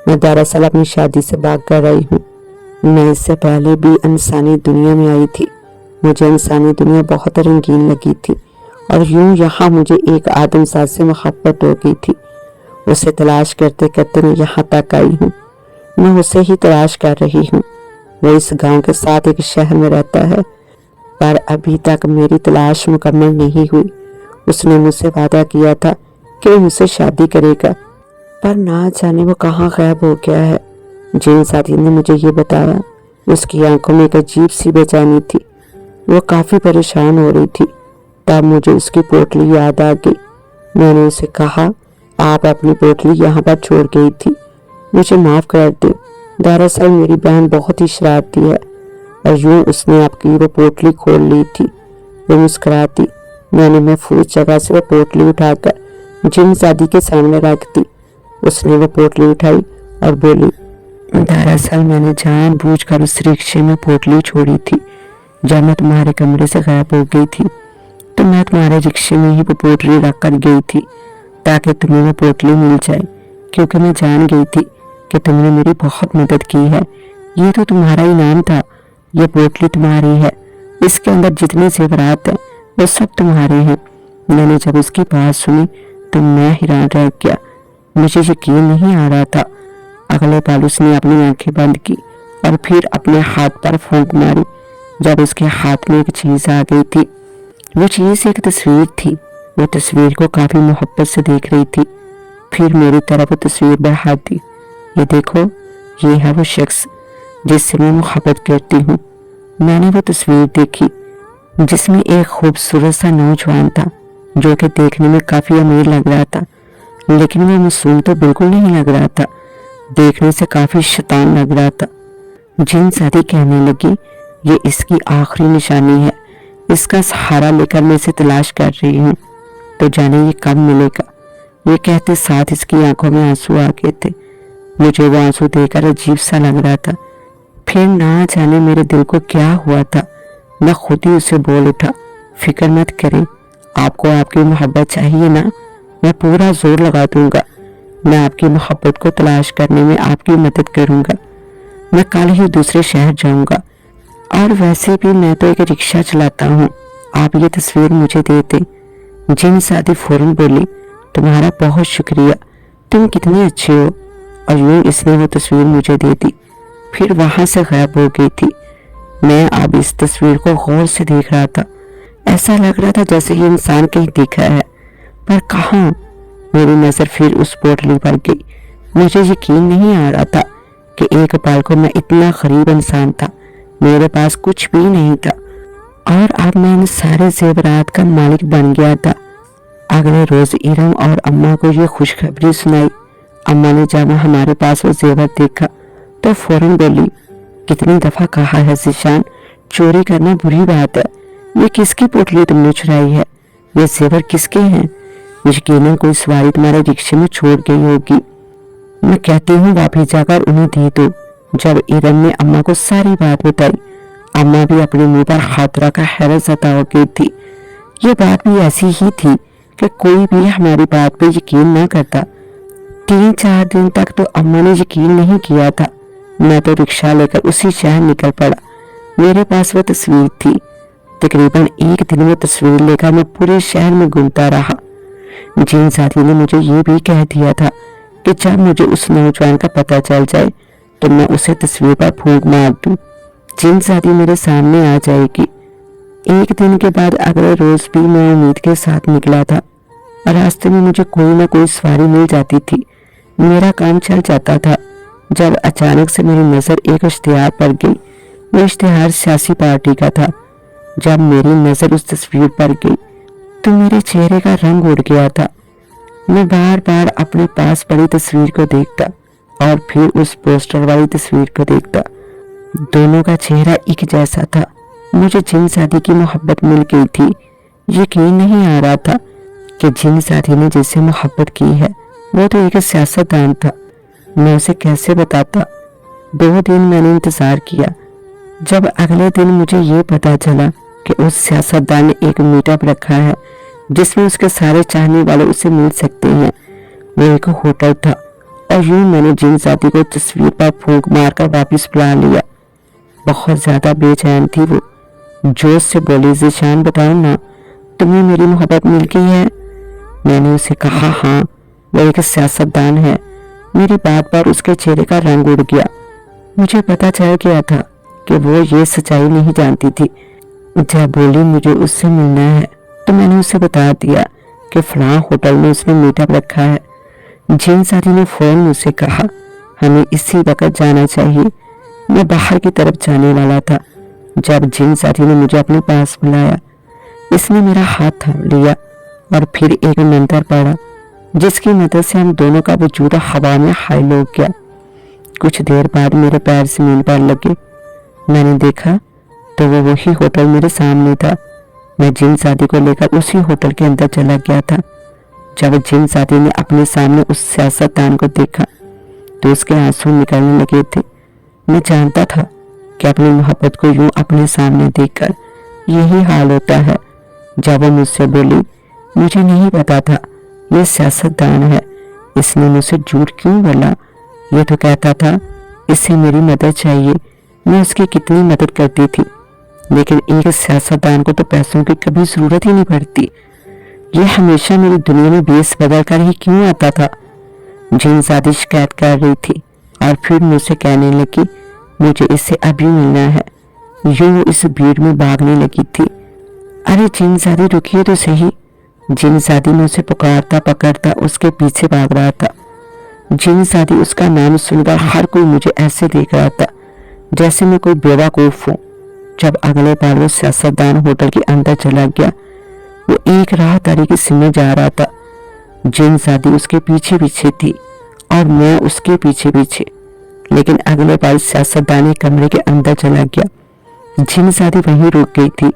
मैं दरअसल अपनी शादी से भाग कर आई हूँ। मैं इससे पहले भी इंसानी दुनिया में आई थी। मुझे इंसानी दुनिया बहुत रंगीन लगी थी और यूं यहाँ मुझे एक आदमजात से मोहब्बत हो गई थी। उसे तलाश करते करते मैं यहाँ तक आई हूँ। मैं उसे ही तलाश कर रही हूँ। वो इस गांव के साथ एक शहर में रहता है, पर अभी तक मेरी तलाश मुकम्मल नहीं हुई। उसने मुझसे वादा किया था कि वो मुझसे शादी करेगा, पर ना जाने वो कहाँ गायब हो गया है। जिन साथी ने मुझे ये बताया। उसकी आंखों में एक अजीब सी बेचैनी थी। वो काफ़ी परेशान हो रही थी। तब मुझे उसकी पोटली याद आ गई। मैंने उसे कहा, आप अपनी पोटली यहाँ पर छोड़ गई थी, मुझे माफ़ कर दो। दरअसल मेरी बहन बहुत ही शरारती है और यूं उसने आपकी वो पोटली खोल ली थी। वो मुस्कुराती। मैंने महफूज जगह से वो पोटली उठाकर जिन्नज़ादी के सामने रख दी। उसने वो पोटली उठाई और बोली, दरअसल मैंने जानबूझकर उस रिक्शे में पोटली छोड़ी थी। जब मैं तुम्हारे कमरे से गायब हो गई थी तो मैं तुम्हारे रिक्शे में ही वो पोटली रख कर गई थी ताकि तुम्हें वो पोटली मिल जाए, क्योंकि मैं जान गई थी कि तुमने मेरी बहुत मदद की है। ये तो तुम्हारा इनाम था। ये पोटली तुम्हारी है। इसके अंदर जितने जेवरात हैं वो सब तुम्हारे हैं। मैंने जब उसकी बात सुनी तो मैं हैरान रह गया। मुझे यकीन नहीं आ रहा था। अगले पल उसने अपनी आंखें बंद की और फिर अपने हाथ पर फूंक मारी। जब उसके हाथ में एक चीज आ गई थी, वो चीज एक तस्वीर थी। वो तस्वीर को काफी मोहब्बत से देख रही थी। फिर मेरी तरफ वो तस्वीर बढ़ा दी। ये देखो, ये है वो शख्स जिससे मैं मोहब्बत करती हूँ। मैंने वो तस्वीर देखी जिसमें एक खूबसूरत सा नौजवान था जो कि देखने में काफी अमीर लग रहा था, लेकिन वो मासूम तो बिल्कुल नहीं लग रहा था। देखने से काफी शैतान लग रहा था। जिन्नज़ादी कहने लगी, ये इसकी आखिरी निशानी है। इसका सहारा लेकर मैं इसे तलाश कर रही हूँ, तो जाने ये कब मिलेगा। ये कहते साथ इसकी आंखों में आंसू आ गए थे। मुझे वो आंसू देखकर अजीब सा लग रहा था। फिर ना जाने मेरे दिल को क्या हुआ था। मैं खुद ही उसे बोल उठा, फिक्र मत करें, आपको आपकी मोहब्बत चाहिए ना, मैं पूरा जोर लगा दूंगा। मैं आपकी मोहब्बत को तलाश करने में आपकी मदद करूंगा। मैं कल ही दूसरे शहर जाऊंगा और वैसे भी मैं तो एक रिक्शा चलाता हूँ। आप ये तस्वीर मुझे दे दें। जिन्नज़ादी फौरन बोली, तुम्हारा बहुत शुक्रिया, तुम कितने अच्छे हो। और यूं इसने वो तस्वीर मुझे दे दी, फिर वहां से गायब हो गई थी। मैं अब इस तस्वीर को गौर से देख रहा था। ऐसा लग रहा था जैसे ये इंसान कहीं दिखा है, पर कहाँ। मेरी नजर फिर उस पोटली पर गई। मुझे यकीन नहीं आ रहा था कि एक पल को मैं इतना गरीब इंसान था, मेरे पास कुछ भी नहीं था, और अब मैं इन सारे जेवरात का मालिक बन गया था। अगले रोज इरम और अम्मा को ये खुशखबरी सुनाई। अम्मा ने जब हमारे पास वो जेवर देखा तो फौरन बोली, कितनी दफा कहा है ज़ीशान, चोरी करना बुरी बात है। ये किसकी पोटली तुमने चुराई है? ये जेवर किसके हैं? यकीनन कोई सवारी तुम्हारे रिक्शे में छोड़ गई होगी। मैं कहती हूँ वापिस जाकर उन्हें दे दो। जब इरम ने अम्मा को सारी बात बताई, अम्मा भी अपने मुंह पर हाथ रखा हैरत जता हो गई थी। ये बात भी ऐसी ही थी कि कोई भी हमारी बात पे यकीन न करता। 3-4 दिन तक तो अम्मा ने यकीन नहीं किया था। मैं तो रिक्शा लेकर उसी शहर निकल पड़ा। मेरे पास वो तस्वीर थी। तकरीबन एक दिन वो तस्वीर लेकर मैं पूरे शहर में घूमता रहा। जिन साथी ने मुझे ये भी कह दिया था कि जब मुझे उस नौजवान का पता चल जाए तो मैं उसे तस्वीर पर फूंक मार दूं। जिन साथी मेरे सामने आ जाएगी। एक दिन के बाद अगले रोज भी मैं उम्मीद के साथ निकला था। रास्ते में मुझे कोई ना कोई सवारी मिल जाती थी, मेरा काम चल जाता था। जब अचानक से मेरी नजर एक इश्तिहार पर गई। वो इश्तिहार सियासी पार्टी का था। जब मेरी नजर उस तस्वीर पर गई तो मेरे चेहरे का रंग उड़ गया था। मैं बार बार अपने पास पड़ी तस्वीर को देखता और फिर उस पोस्टर वाली तस्वीर को देखता। दोनों का चेहरा एक जैसा था। मुझे जिन साथी की मोहब्बत मिल गई थी। यकीन नहीं आ रहा था कि जिन साथी ने जिससे मोहब्बत की है वो तो एक सियासतदान था। मैं उसे कैसे बताता। 2 दिन मैंने इंतजार किया। जब अगले दिन मुझे ये पता चला कि उस सियासतदान ने एक मीटअप रखा है जिसमें उसके सारे चाहने वाले उसे मिल सकते हैं। वो एक होटल था और यूं मैंने जिन साथी को तस्वीर पर फूंक मारकर वापस बुला लिया। बहुत ज्यादा बेचैन थी वो। जोश से बोली, ज़ीशान बताओ ना, तुम्हें मेरी मोहब्बत मिल गई है? मैंने उसे कहा, हाँ, वो एक सियासतदान है। मेरी बात पर उसके चेहरे का रंग उड़ गया। मुझे पता चल गया था कि वो ये सच्चाई नहीं जानती थी। जब बोली मुझे उससे मिलना है तो मैंने उसे बता दिया कि फलां होटल में उसने मीटअप रखा है। जिन साथी ने फौरन मुझसे कहा, हमें इसी वक्त जाना चाहिए। मैं बाहर की तरफ जाने वाला था जब जिन साथी ने मुझे अपने पास बुलाया। इसने मेरा हाथ थाम लिया और फिर एक मंत्र पढ़ा जिसकी मदद से हम दोनों का वजूद हवा में हाइल हो गया। कुछ देर बाद मेरे पैर जमीन पर लगे। मैंने देखा तो वो वही होटल मेरे सामने था। मैं जिन साथी को लेकर उसी होटल के अंदर चला गया था। जब जिन साथी ने अपने सामने उस सियासतदान को देखा तो उसके आंसू निकलने लगे थे। मैं जानता था कि अपनी मोहब्बत को यूं अपने सामने देखकर यही हाल होता है। जब वो मुझसे बोली, मुझे नहीं पता था ये सियासतदान है, इसने मुझसे झूठ क्यों बोला? ये तो कहता था इससे मेरी मदद चाहिए। मैं उसकी कितनी मदद करती थी, लेकिन एक सियासतदान को तो पैसों की कभी जरूरत ही नहीं पड़ती। ये हमेशा मेरी दुनिया में बेस बदल कर ही क्यों आता था? जिन साथी शिकायत कर रही थी और फिर मुझसे कहने लगी, मुझे इससे अभी मिलना है। यूं वो इस भीड़ में भागने लगी थी। अरे जिन साथी रुकिए तो सही। जिन साथी में उसे पुकारता पकड़ता उसके पीछे भाग रहा था। जिन साथी उसका नाम सुनकर हर कोई मुझे ऐसे देख रहा था जैसे मैं कोई बेवकूफ हूँ। जब अगले बार वो सियासतदान होटल के अंदर चला गया, वो एक राहदारी की सिमत जा रहा था। जिन साथी उसके पीछे पीछे थी और मैं उसके पीछे पीछे। लेकिन अगले बार सियासतदान कमरे के अंदर चला गया। जिन साथी वहीं रुक गई थी।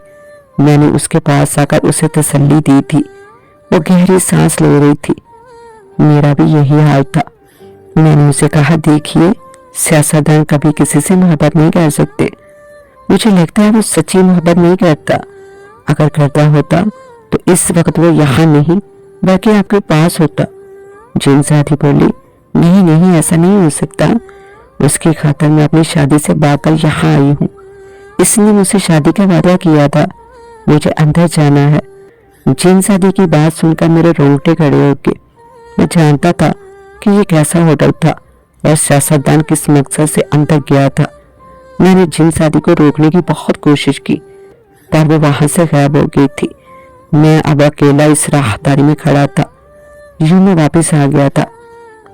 मैंने उसके पास आकर उसे तसल्ली दी थी। वो गहरी सांस ले रही थी। मेरा भी यही हाल था। मैंने उसे कहा, देखिए, सियासतदान कभी किसी से मोहब्बत नहीं कर सकते। मुझे लगता है वो सच्ची मोहब्बत नहीं करता। अगर करता होता तो इस वक्त वो यहाँ नहीं बल्कि आपके पास होता। जिन साथी बोली, नहीं नहीं, ऐसा नहीं हो सकता। उसकी खातिर मैं अपनी शादी से भागकर यहाँ आई हूँ। इसने मुझसे शादी का वादा किया था। मुझे अंदर जाना है। जिन साथी की बात सुनकर मेरे रोंगटे खड़े हो गए। मैं जानता था कि ये कैसा होटल था और सियासतदान किस मकसद से अंदर गया था। मैंने जिन साथी को रोकने की बहुत कोशिश की पर वो वहां से गायब हो गई थी। मैं अब अकेला इस राहदारी में खड़ा था। यूं मैं वापस आ गया था।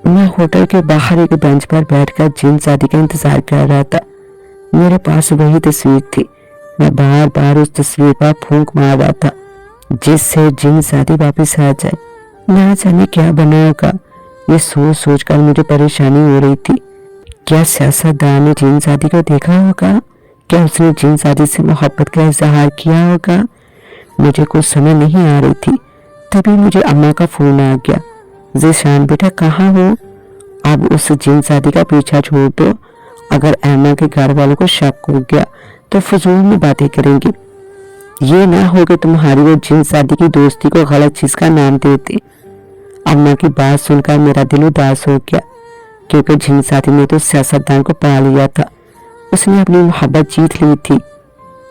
मैं होटल के बाहर एक बेंच पर बैठकर जिन साथी का इंतजार कर रहा था। मेरे पास वही तस्वीर थी। मैं बार बार उस तस्वीर पर फूंक मार रहा था जिससे जिन साथी वापस आ जाए। ना जाने क्या बना होगा। ये सोच सोच कर मुझे परेशानी हो रही थी। क्या सियासतदान ने जिन साथी को देखा होगा? क्या उसने जिन साथी से मोहब्बत का इजहार किया होगा? मुझे कुछ समझ नहीं आ रही थी। तभी मुझे अम्मा का फोन आ गया। ज़ीशान बेटा, कहाँ हो? अब उस जिन साथी का पीछा छोड़ दो। अगर अम्मा के घर वालों को शक हो गया तो फजूल में बातें करेंगी। ये ना हो कि तुम्हारी वो जिन साथी की दोस्ती को गलत चीज का नाम देते। अम्मा की बात सुनकर मेरा दिल उदास हो गया क्योंकि जिन साथी ने तो सियासतदान को पा लिया था। उसने अपनी मोहब्बत जीत ली थी।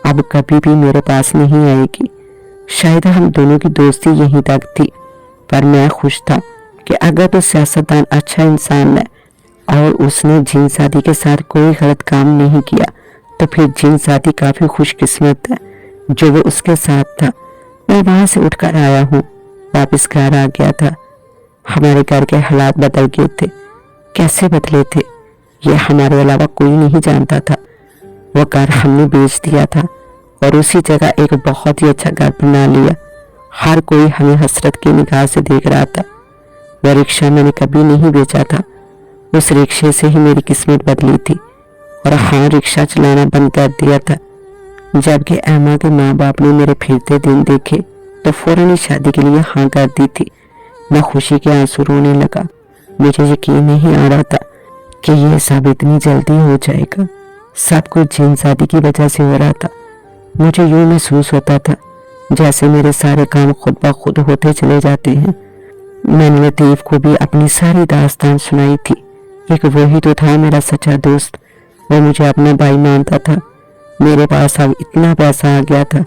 अब कभी भी मेरे पास नहीं आएगी। शायद हम दोनों की दोस्ती यहीं तक थी, पर मैं खुश था कि अगर तो सियासतदान अच्छा इंसान है और उसने जीन सादी के साथ कोई गलत काम नहीं किया, तो फिर जीन सादी काफी खुशकिस्मत है जो वो उसके साथ था। मैं वहां से उठकर आया हूँ, वापस घर आ गया था। हमारे घर के हालात बदल गए थे। कैसे बदले थे ये हमारे अलावा कोई नहीं जानता था। वो घर हमने बेच दिया था और उसी जगह एक बहुत ही अच्छा घर बना लिया। हर कोई हमें हसरत की निगाह से देख रहा था। वह रिक्शा मैंने कभी नहीं बेचा था। उस रिक्शे से ही मेरी किस्मत बदली थी। और हाँ, रिक्शा चलाना बंद कर दिया था। जबकि एमा के माँ बाप ने मेरे फिरते दिन देखे तो फौरन ही शादी के लिए हाँ कर दी थी। मैं खुशी के आंसू रोने लगा। मुझे यकीन नहीं आ रहा था कि ये सब इतनी जल्दी हो जाएगा। सब कुछ जीन शादी की वजह से हो रहा था। मुझे यूं महसूस होता था जैसे मेरे सारे काम खुद ब खुद होते चले जाते हैं। मैंने लतीफ को भी अपनी सारी दास्तान सुनाई थी। एक वही तो था मेरा सच्चा दोस्त। वो मुझे अपना भाई मानता था। मेरे पास अब इतना पैसा आ गया था।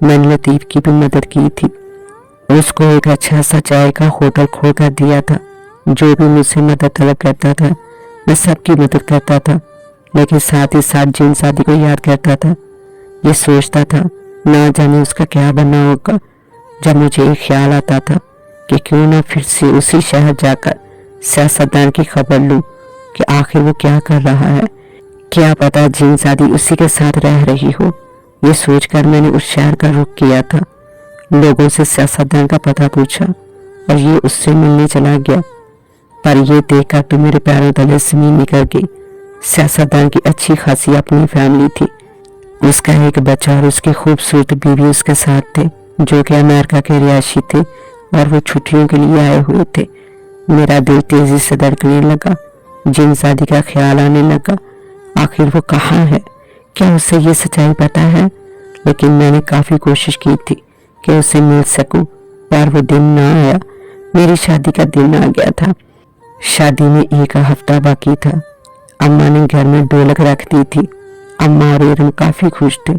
मैंने लतीफ की भी मदद की थी। उसको एक अच्छा सा चाय का होटल खोल कर दिया था। जो भी मुझसे मदद तलब करता था मैं सबकी मदद करता था, लेकिन साथ ही साथ जीन शादी को याद करता था। ये सोचता था ना जाने उसका क्या बनना होगा। जब मुझे एक ख्याल आता था कि क्यों ना फिर से उसी शहर जाकर सियासतदान की खबर लूं कि आखिर वो क्या कर रहा है। क्या पता जीन शादी उसी के साथ रह रही हो। ये सोचकर मैंने उस शहर का रुख किया था। लोगों से सियासतदान का पता पूछा और ये उससे मिलने चला गया। पर ये देखकर तो मेरे पैरों तले जमीन निकल गई। सियासतदान की अच्छी खासी अपनी फैमिली थी। उसका एक बच्चा और उसकी खूबसूरत बीवी उसके साथ थे, जो कि अमेरिका के रिहायशी थे और वो छुट्टियों के लिए आए हुए थे। मेरा दिल तेजी से धड़कने लगा। जीन शादी का ख्याल आने लगा। आखिर वो कहाँ है? क्या उसे ये सच्चाई पता है? लेकिन मैंने काफी कोशिश की थी कि उसे मिल सकूं, पर वो दिन ना आया। मेरी शादी का दिन आ गया था। शादी में एक हफ्ता बाकी था। अम्मा ने घर में ढोलक रख दी थी। अम्मा और इरम काफी खुश थे।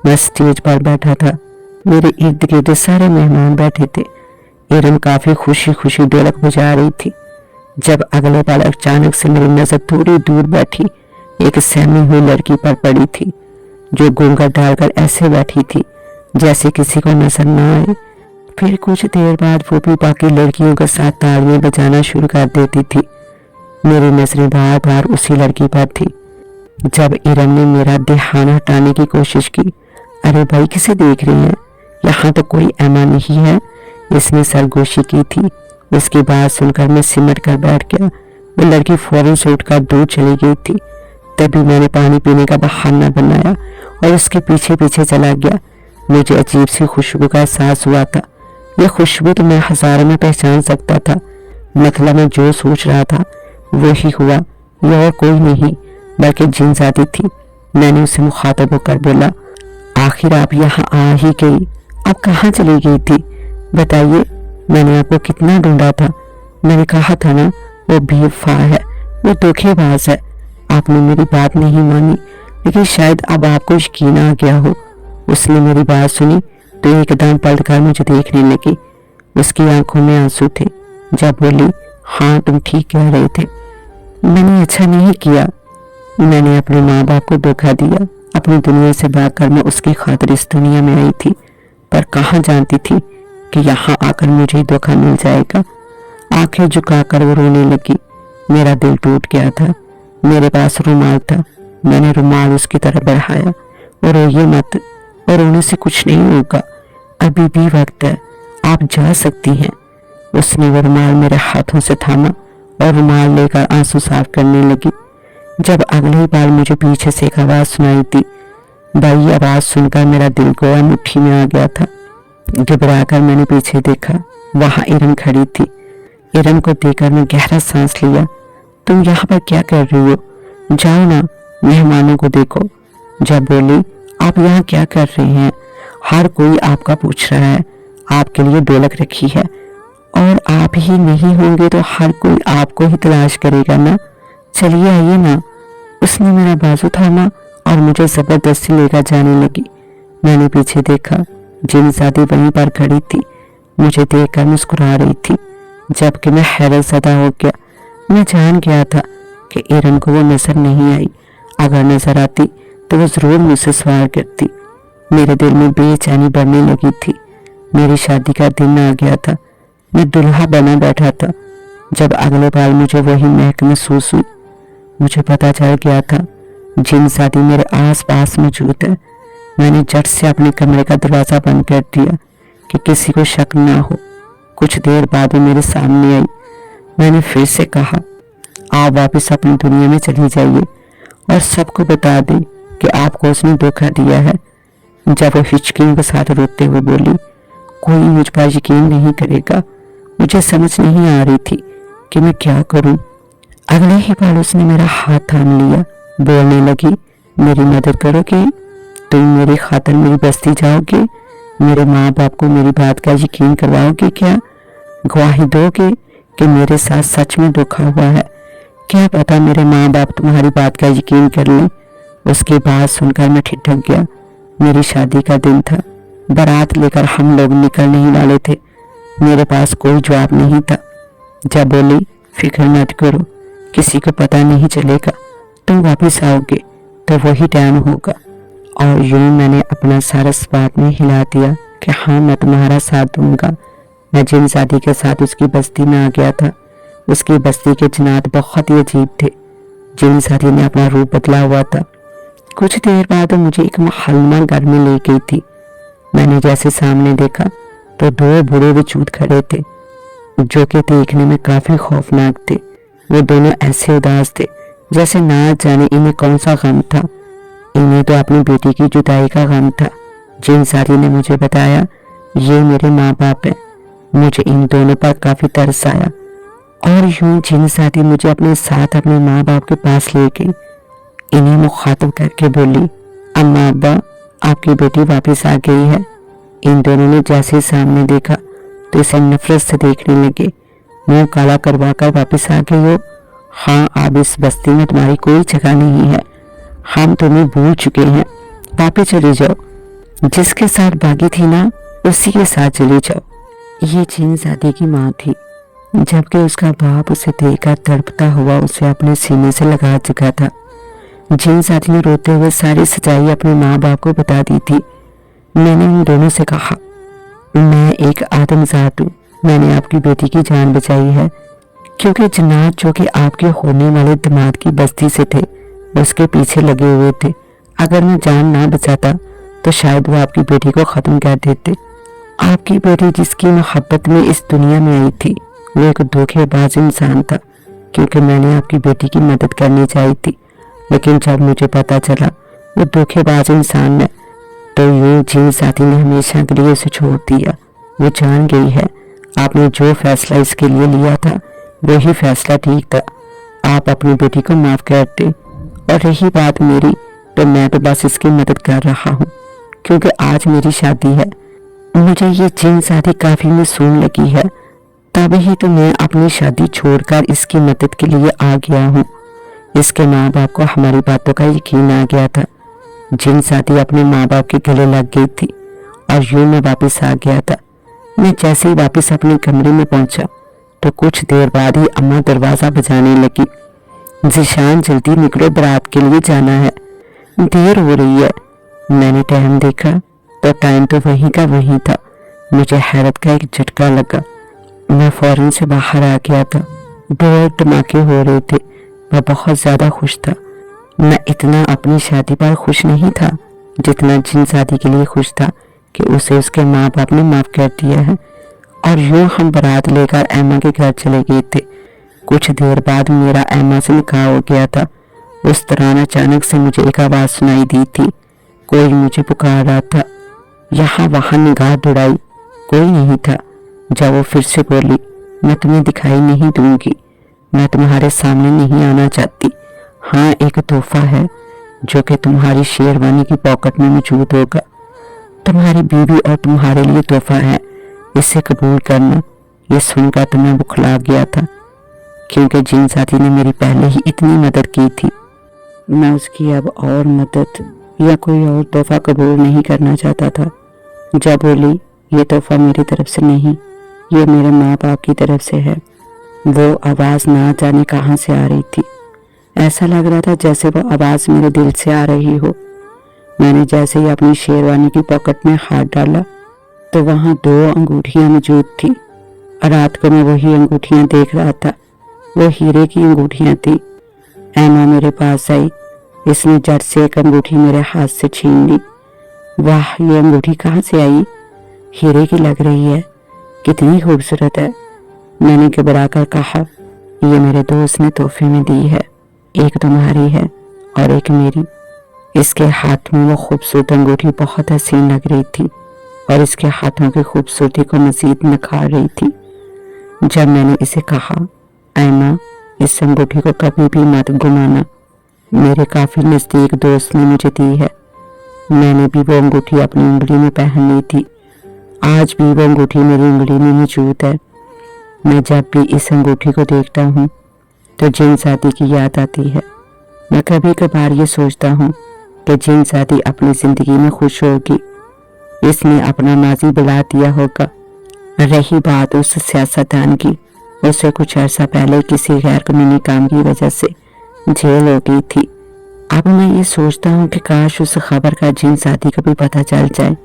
मैं स्टेज पर बैठा था। मेरे इर्द गिर्द सारे मेहमान बैठे थे। इरम काफी खुशी खुशी ढोलक बजा रही थी। जब अगले पल अचानक से मेरी नजर थोड़ी दूर बैठी एक सहमी हुई लड़की पर पड़ी थी, जो घूंघट डालकर ऐसे बैठी थी जैसे किसी को नजर न आए। फिर कुछ देर बाद वो भी बाकी लड़कियों के साथ तालियां बजाना शुरू कर देती थी। मेरी नजरें बार बार उसी लड़की पर थी। जब इरम ने मेरा ध्यान हटाने की कोशिश की, अरे भाई किसे देख रही हैं? यहाँ तो कोई एमा नहीं है, इसने सरगोशी की थी। उसकी बात सुनकर मैं सिमट कर बैठ गया। वो लड़की फौरन से उठकर दूर चली गई थी। तभी मैंने पानी पीने का बहाना बनाया और उसके पीछे पीछे चला गया। मुझे अजीब सी खुशबू का एहसास हुआ था। यह खुशबू तो मैं हजारों में पहचान सकता था। मतलब मैं जो सोच रहा था वही हुआ। यह और कोई नहीं बल्कि जीन शादी थी। मैंने उसे मुखातब होकर बोला, आखिर आप यहाँ आ ही गई। आप कहाँ चली गई थी बताइए? मैंने आपको कितना ढूंढा था। मैंने कहा था ना वो बेवफा है, वो धोखेबाज है। आपने मेरी बात नहीं मानी, लेकिन शायद अब आपको यकीन आ गया हो। उसने मेरी बात सुनी तो एकदम पलटकर मुझे देखने लगी। उसकी आंखों में आंसू थे। जब बोली, हाँ तुम ठीक कह रहे थे, मैंने अच्छा नहीं किया। मैंने अपने माँ बाप को धोखा दिया। अपनी दुनिया से भागकर मैं उसकी खातिर इस दुनिया में आई थी, पर कहाँ जानती थी कि यहाँ आकर मुझे धोखा मिल जाएगा। आंखें झुकाकर वो रोने लगी। मेरा दिल टूट गया था। मेरे पास रुमाल था। मैंने रुमाल उसकी तरफ बढ़ाया। और रोइए मत, और रोने से कुछ नहीं होगा, अभी भी वक्त है, आप जा सकती हैं। उसने वो रुमाल मेरे हाथों से थामा और रुमाल लेकर आंसू साफ करने लगी। जब अगली बार मुझे पीछे से एक आवाज सुनाई दी। भाई आवाज सुनकर मेरा दिल गोया मुट्ठी में आ गया था। घबराकर मैंने पीछे देखा। वहां इरम खड़ी थी। इरम को देखकर मैं गहरा सांस लिया। तुम यहाँ पर क्या कर रही हो? जाओ ना, मेहमानों को देखो। जब बोली, आप यहाँ क्या कर रहे हैं? हर कोई आपका पूछ रहा है। आपके लिए ढोलक रखी है, और आप ही नहीं होंगे तो हर कोई आपको ही तलाश करेगा ना। चलिए आइए ना। उसने मेरा बाजू थामा और मुझे जबरदस्ती लेकर जाने लगी। मैंने पीछे देखा, जीनज़ादी वहीं पर खड़ी थी, मुझे देखकर मुस्कुरा रही थी। जबकि मैं हैरत ज़दा हो गया। मैं जान गया था कि एरन को वो नजर नहीं आई। अगर नजर आती तो वो जरूर मुझसे सवाल करती। मेरे दिल में बेचैनी बढ़ने लगी थी। मेरी शादी का दिन आ गया था। मैं दुल्हा बना बैठा था जब अगले बार मुझे वही महक महसूस हुई। मुझे पता चल गया था जीनज़ादी मेरे आस पास मौजूद है। मैंने झट से अपने कमरे का दरवाज़ा बंद कर दिया कि किसी को शक ना हो। कुछ देर बाद वो मेरे सामने आई। मैंने फिर से कहा, आप वापस अपनी दुनिया में चली जाइए और सबको बता दें कि आपको उसने धोखा दिया है। जब वो हिचकियों के साथ रोते हुए बोली, कोई मुझ पर यकीन नहीं करेगा। मुझे समझ नहीं आ रही थी कि मैं क्या करूं। अगले ही पल उसने मेरा हाथ थाम लिया, बोलने लगी, मेरी मदद करोगे? तुम मेरी खातिर मेरी बस्ती जाओगे? मेरे माँ बाप को मेरी बात का यकीन करवाओगे क्या? गवाही दोगे कि मेरे साथ सच में धोखा हुआ है? क्या पता मेरे माँ बाप तुम्हारी बात का यकीन कर लें। उसकी बात सुनकर मैं ठिठक गया। मेरी शादी का दिन था। बारात लेकर हम लोग निकलने ही वाले थे। मेरे पास कोई जवाब नहीं था। जब बोली, फिक्र मत करो, किसी को पता नहीं चलेगा। तुम वापस आओगे तो वही टाइम होगा। और यूं मैंने अपना सारा बात में हिला दिया कि हाँ, मैं तुम्हारा साथ दूंगा। मैं जीनज़ादी के साथ उसकी बस्ती में आ गया था। उसकी बस्ती के जन्नात बहुत ही अजीब थे। जीनज़ादी ने अपना रूप बदला हुआ था। कुछ देर बाद मुझे एक महलमा घर में ले गई थी। मैंने जैसे सामने देखा तो दो बूढ़े वजूद खड़े थे जो कि देखने में काफी खौफनाक थे। वो दोनों ऐसे उदास थे जैसे ना जाने इन्हें कौन सा गम था। इन्हें तो अपनी बेटी की जुदाई का गम था। जीनज़ादी ने मुझे बताया, ये मेरे माँ बाप हैं। मुझे इन दोनों पर काफी तरस आया और यूं जीनज़ादी मुझे अपने साथ अपने माँ बाप के पास ले गई। इन्हें मुखातब करके बोली, अम्मा अब्बा, आपकी बेटी वापस आ गई है। इन दोनों ने जैसे सामने देखा तो इसे नफरत से देखने लगे। मुंह काला करवा कर वापस आ गई हो? हाँ, अब इस बस्ती में तुम्हारी कोई जगह नहीं है। हम तुम्हें भूल चुके हैं। वापस चले जाओ। जिसके साथ भागी थी ना, उसी के साथ चले जाओ। ये जीनज़ादी की माँ थी, जबकि उसका बाप उसे देखकर तड़पता हुआ उसे अपने सीने से लगा चुका था। जीनज़ादी ने रोते हुए सारी सच्चाई अपने माँ बाप को बता दी थी। मैंने उन दोनों से कहा, मैं एक आदमजात हूँ। मैंने आपकी बेटी की जान बचाई है क्योंकि जन्नात जो कि आपके होने वाले दामाद की बस्ती से थे उसके पीछे लगे हुए थे। अगर मैं जान ना बचाता तो शायद वो आपकी बेटी को ख़त्म कर देते। आपकी बेटी जिसकी मोहब्बत में इस दुनिया में आई थी वो एक धोखेबाज इंसान था क्योंकि मैंने आपकी बेटी की मदद करनी चाहिए थी। लेकिन जब मुझे पता चला वो धोखेबाज इंसान है तो यूं जीनज़ादी ने हमेशा के लिए उसे छोड़ दिया। वो जान गई है आपने जो फैसला इसके लिए लिया था वही फैसला ठीक था। आप अपनी बेटी को माफ़ कर दे। और रही बात मेरी, तो मैं तो बस इसकी मदद कर रहा हूँ क्योंकि आज मेरी शादी है। मुझे ये जीनज़ादी काफ़ी मासूम लगी है, तभी तो मैं अपनी शादी छोड़कर इसकी मदद के लिए आ गया हूँ। इसके माँ बाप को हमारी बातों का यकीन आ गया था। जीनज़ादी अपने माँ बाप के गले लग गई थी और यूं मैं वापस आ गया था। मैं जैसे ही वापस अपने कमरे में पहुंचा तो कुछ देर बाद ही अम्मा दरवाज़ा बजाने लगी। ज़ीशान, जल्दी निकलो, बारात के लिए जाना है, देर हो रही है। मैंने टाइम देखा तो टाइम तो वहीं का वहीं था। मुझे हैरत का एक झटका लगा। मैं फौरन से बाहर आ गया था। बहुत धमाके हो रहे थे। मैं बहुत ज़्यादा खुश था। मैं इतना अपनी शादी पर खुश नहीं था जितना जीनज़ादी के लिए खुश था कि उसे उसके माँ बाप ने माफ़ कर दिया है। और यूं हम बारात लेकर एम्मा के घर चले गए थे। कुछ देर बाद मेरा एम्मा से निकाह हो गया था। उस दौरान अचानक से मुझे एक आवाज़ सुनाई दी थी। कोई मुझे पुकार रहा था। यहाँ वहाँ निगाह दौड़ाई, कोई नहीं था। जब वो फिर से बोली, मैं तुम्हें दिखाई नहीं दूंगी, मैं तुम्हारे सामने नहीं आना चाहती। हाँ, एक तोहफा है जो कि तुम्हारी शेरवानी की पॉकेट में मौजूद होगा। तुम्हारी बीवी और तुम्हारे लिए तोहफा है, इसे कबूल करना। ये सुनकर तो मैं बुखला गया था क्योंकि जीनज़ादी ने मेरी पहले ही इतनी मदद की थी। मैं उसकी अब और मदद या कोई और तोहफा कबूल नहीं करना चाहता था। जब बोली ये तोहफा मेरी तरफ से नहीं, ये मेरे माँ बाप की तरफ से है, वो आवाज़ ना जाने कहाँ से आ रही थी। ऐसा लग रहा था जैसे वो आवाज़ मेरे दिल से आ रही हो। मैंने जैसे ही अपनी शेरवानी की पॉकेट में हाथ डाला तो वहाँ 2 अंगूठियाँ मौजूद थी। रात को मैं वही अंगूठियाँ देख रहा था। वो हीरे की अंगूठियाँ थी। ऐमा मेरे पास आई। इसने झट से एक अंगूठी मेरे हाथ से छीन ली। वाह, ये अंगूठी कहाँ से आई? हीरे की लग रही है, कितनी खूबसूरत है। मैंने घबरा कर कहा, ये मेरे दोस्त ने तोहफे में दी है, एक तुम्हारी है और एक मेरी। इसके हाथ में वो खूबसूरत अंगूठी बहुत हसीन लग रही थी और इसके हाथों की खूबसूरती को मजीद निखार रही थी। जब मैंने इसे कहा, ऐमा इस अंगूठी को कभी भी मत घुमाना, मेरे काफी नजदीक दोस्त ने मुझे दी है। मैंने भी वो अंगूठी अपनी उंगली में पहन ली थी। आज भी वो अंगूठी मेरी उंगली में मौजूद है। मैं जब भी इस अंगूठी को देखता हूँ तो जिन साथी की याद आती है। मैं कभी कभार ये सोचता हूँ कि जिन साथी अपनी जिंदगी में खुश होगी, इसने अपना माजी बुला दिया होगा। रही बात उस सियासतदान की, उसे कुछ अर्सा पहले किसी गैर कानूनी काम की वजह से जेल हो गई थी। अब मैं ये सोचता हूँ कि काश उस खबर का जिन साथी को भी पता चल जाए,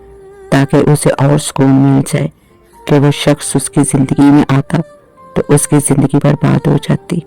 ताकि उसे और सुकून मिल जाए कि वो शख्स उसकी जिंदगी में आता तो उसकी जिंदगी बर्बाद हो जाती।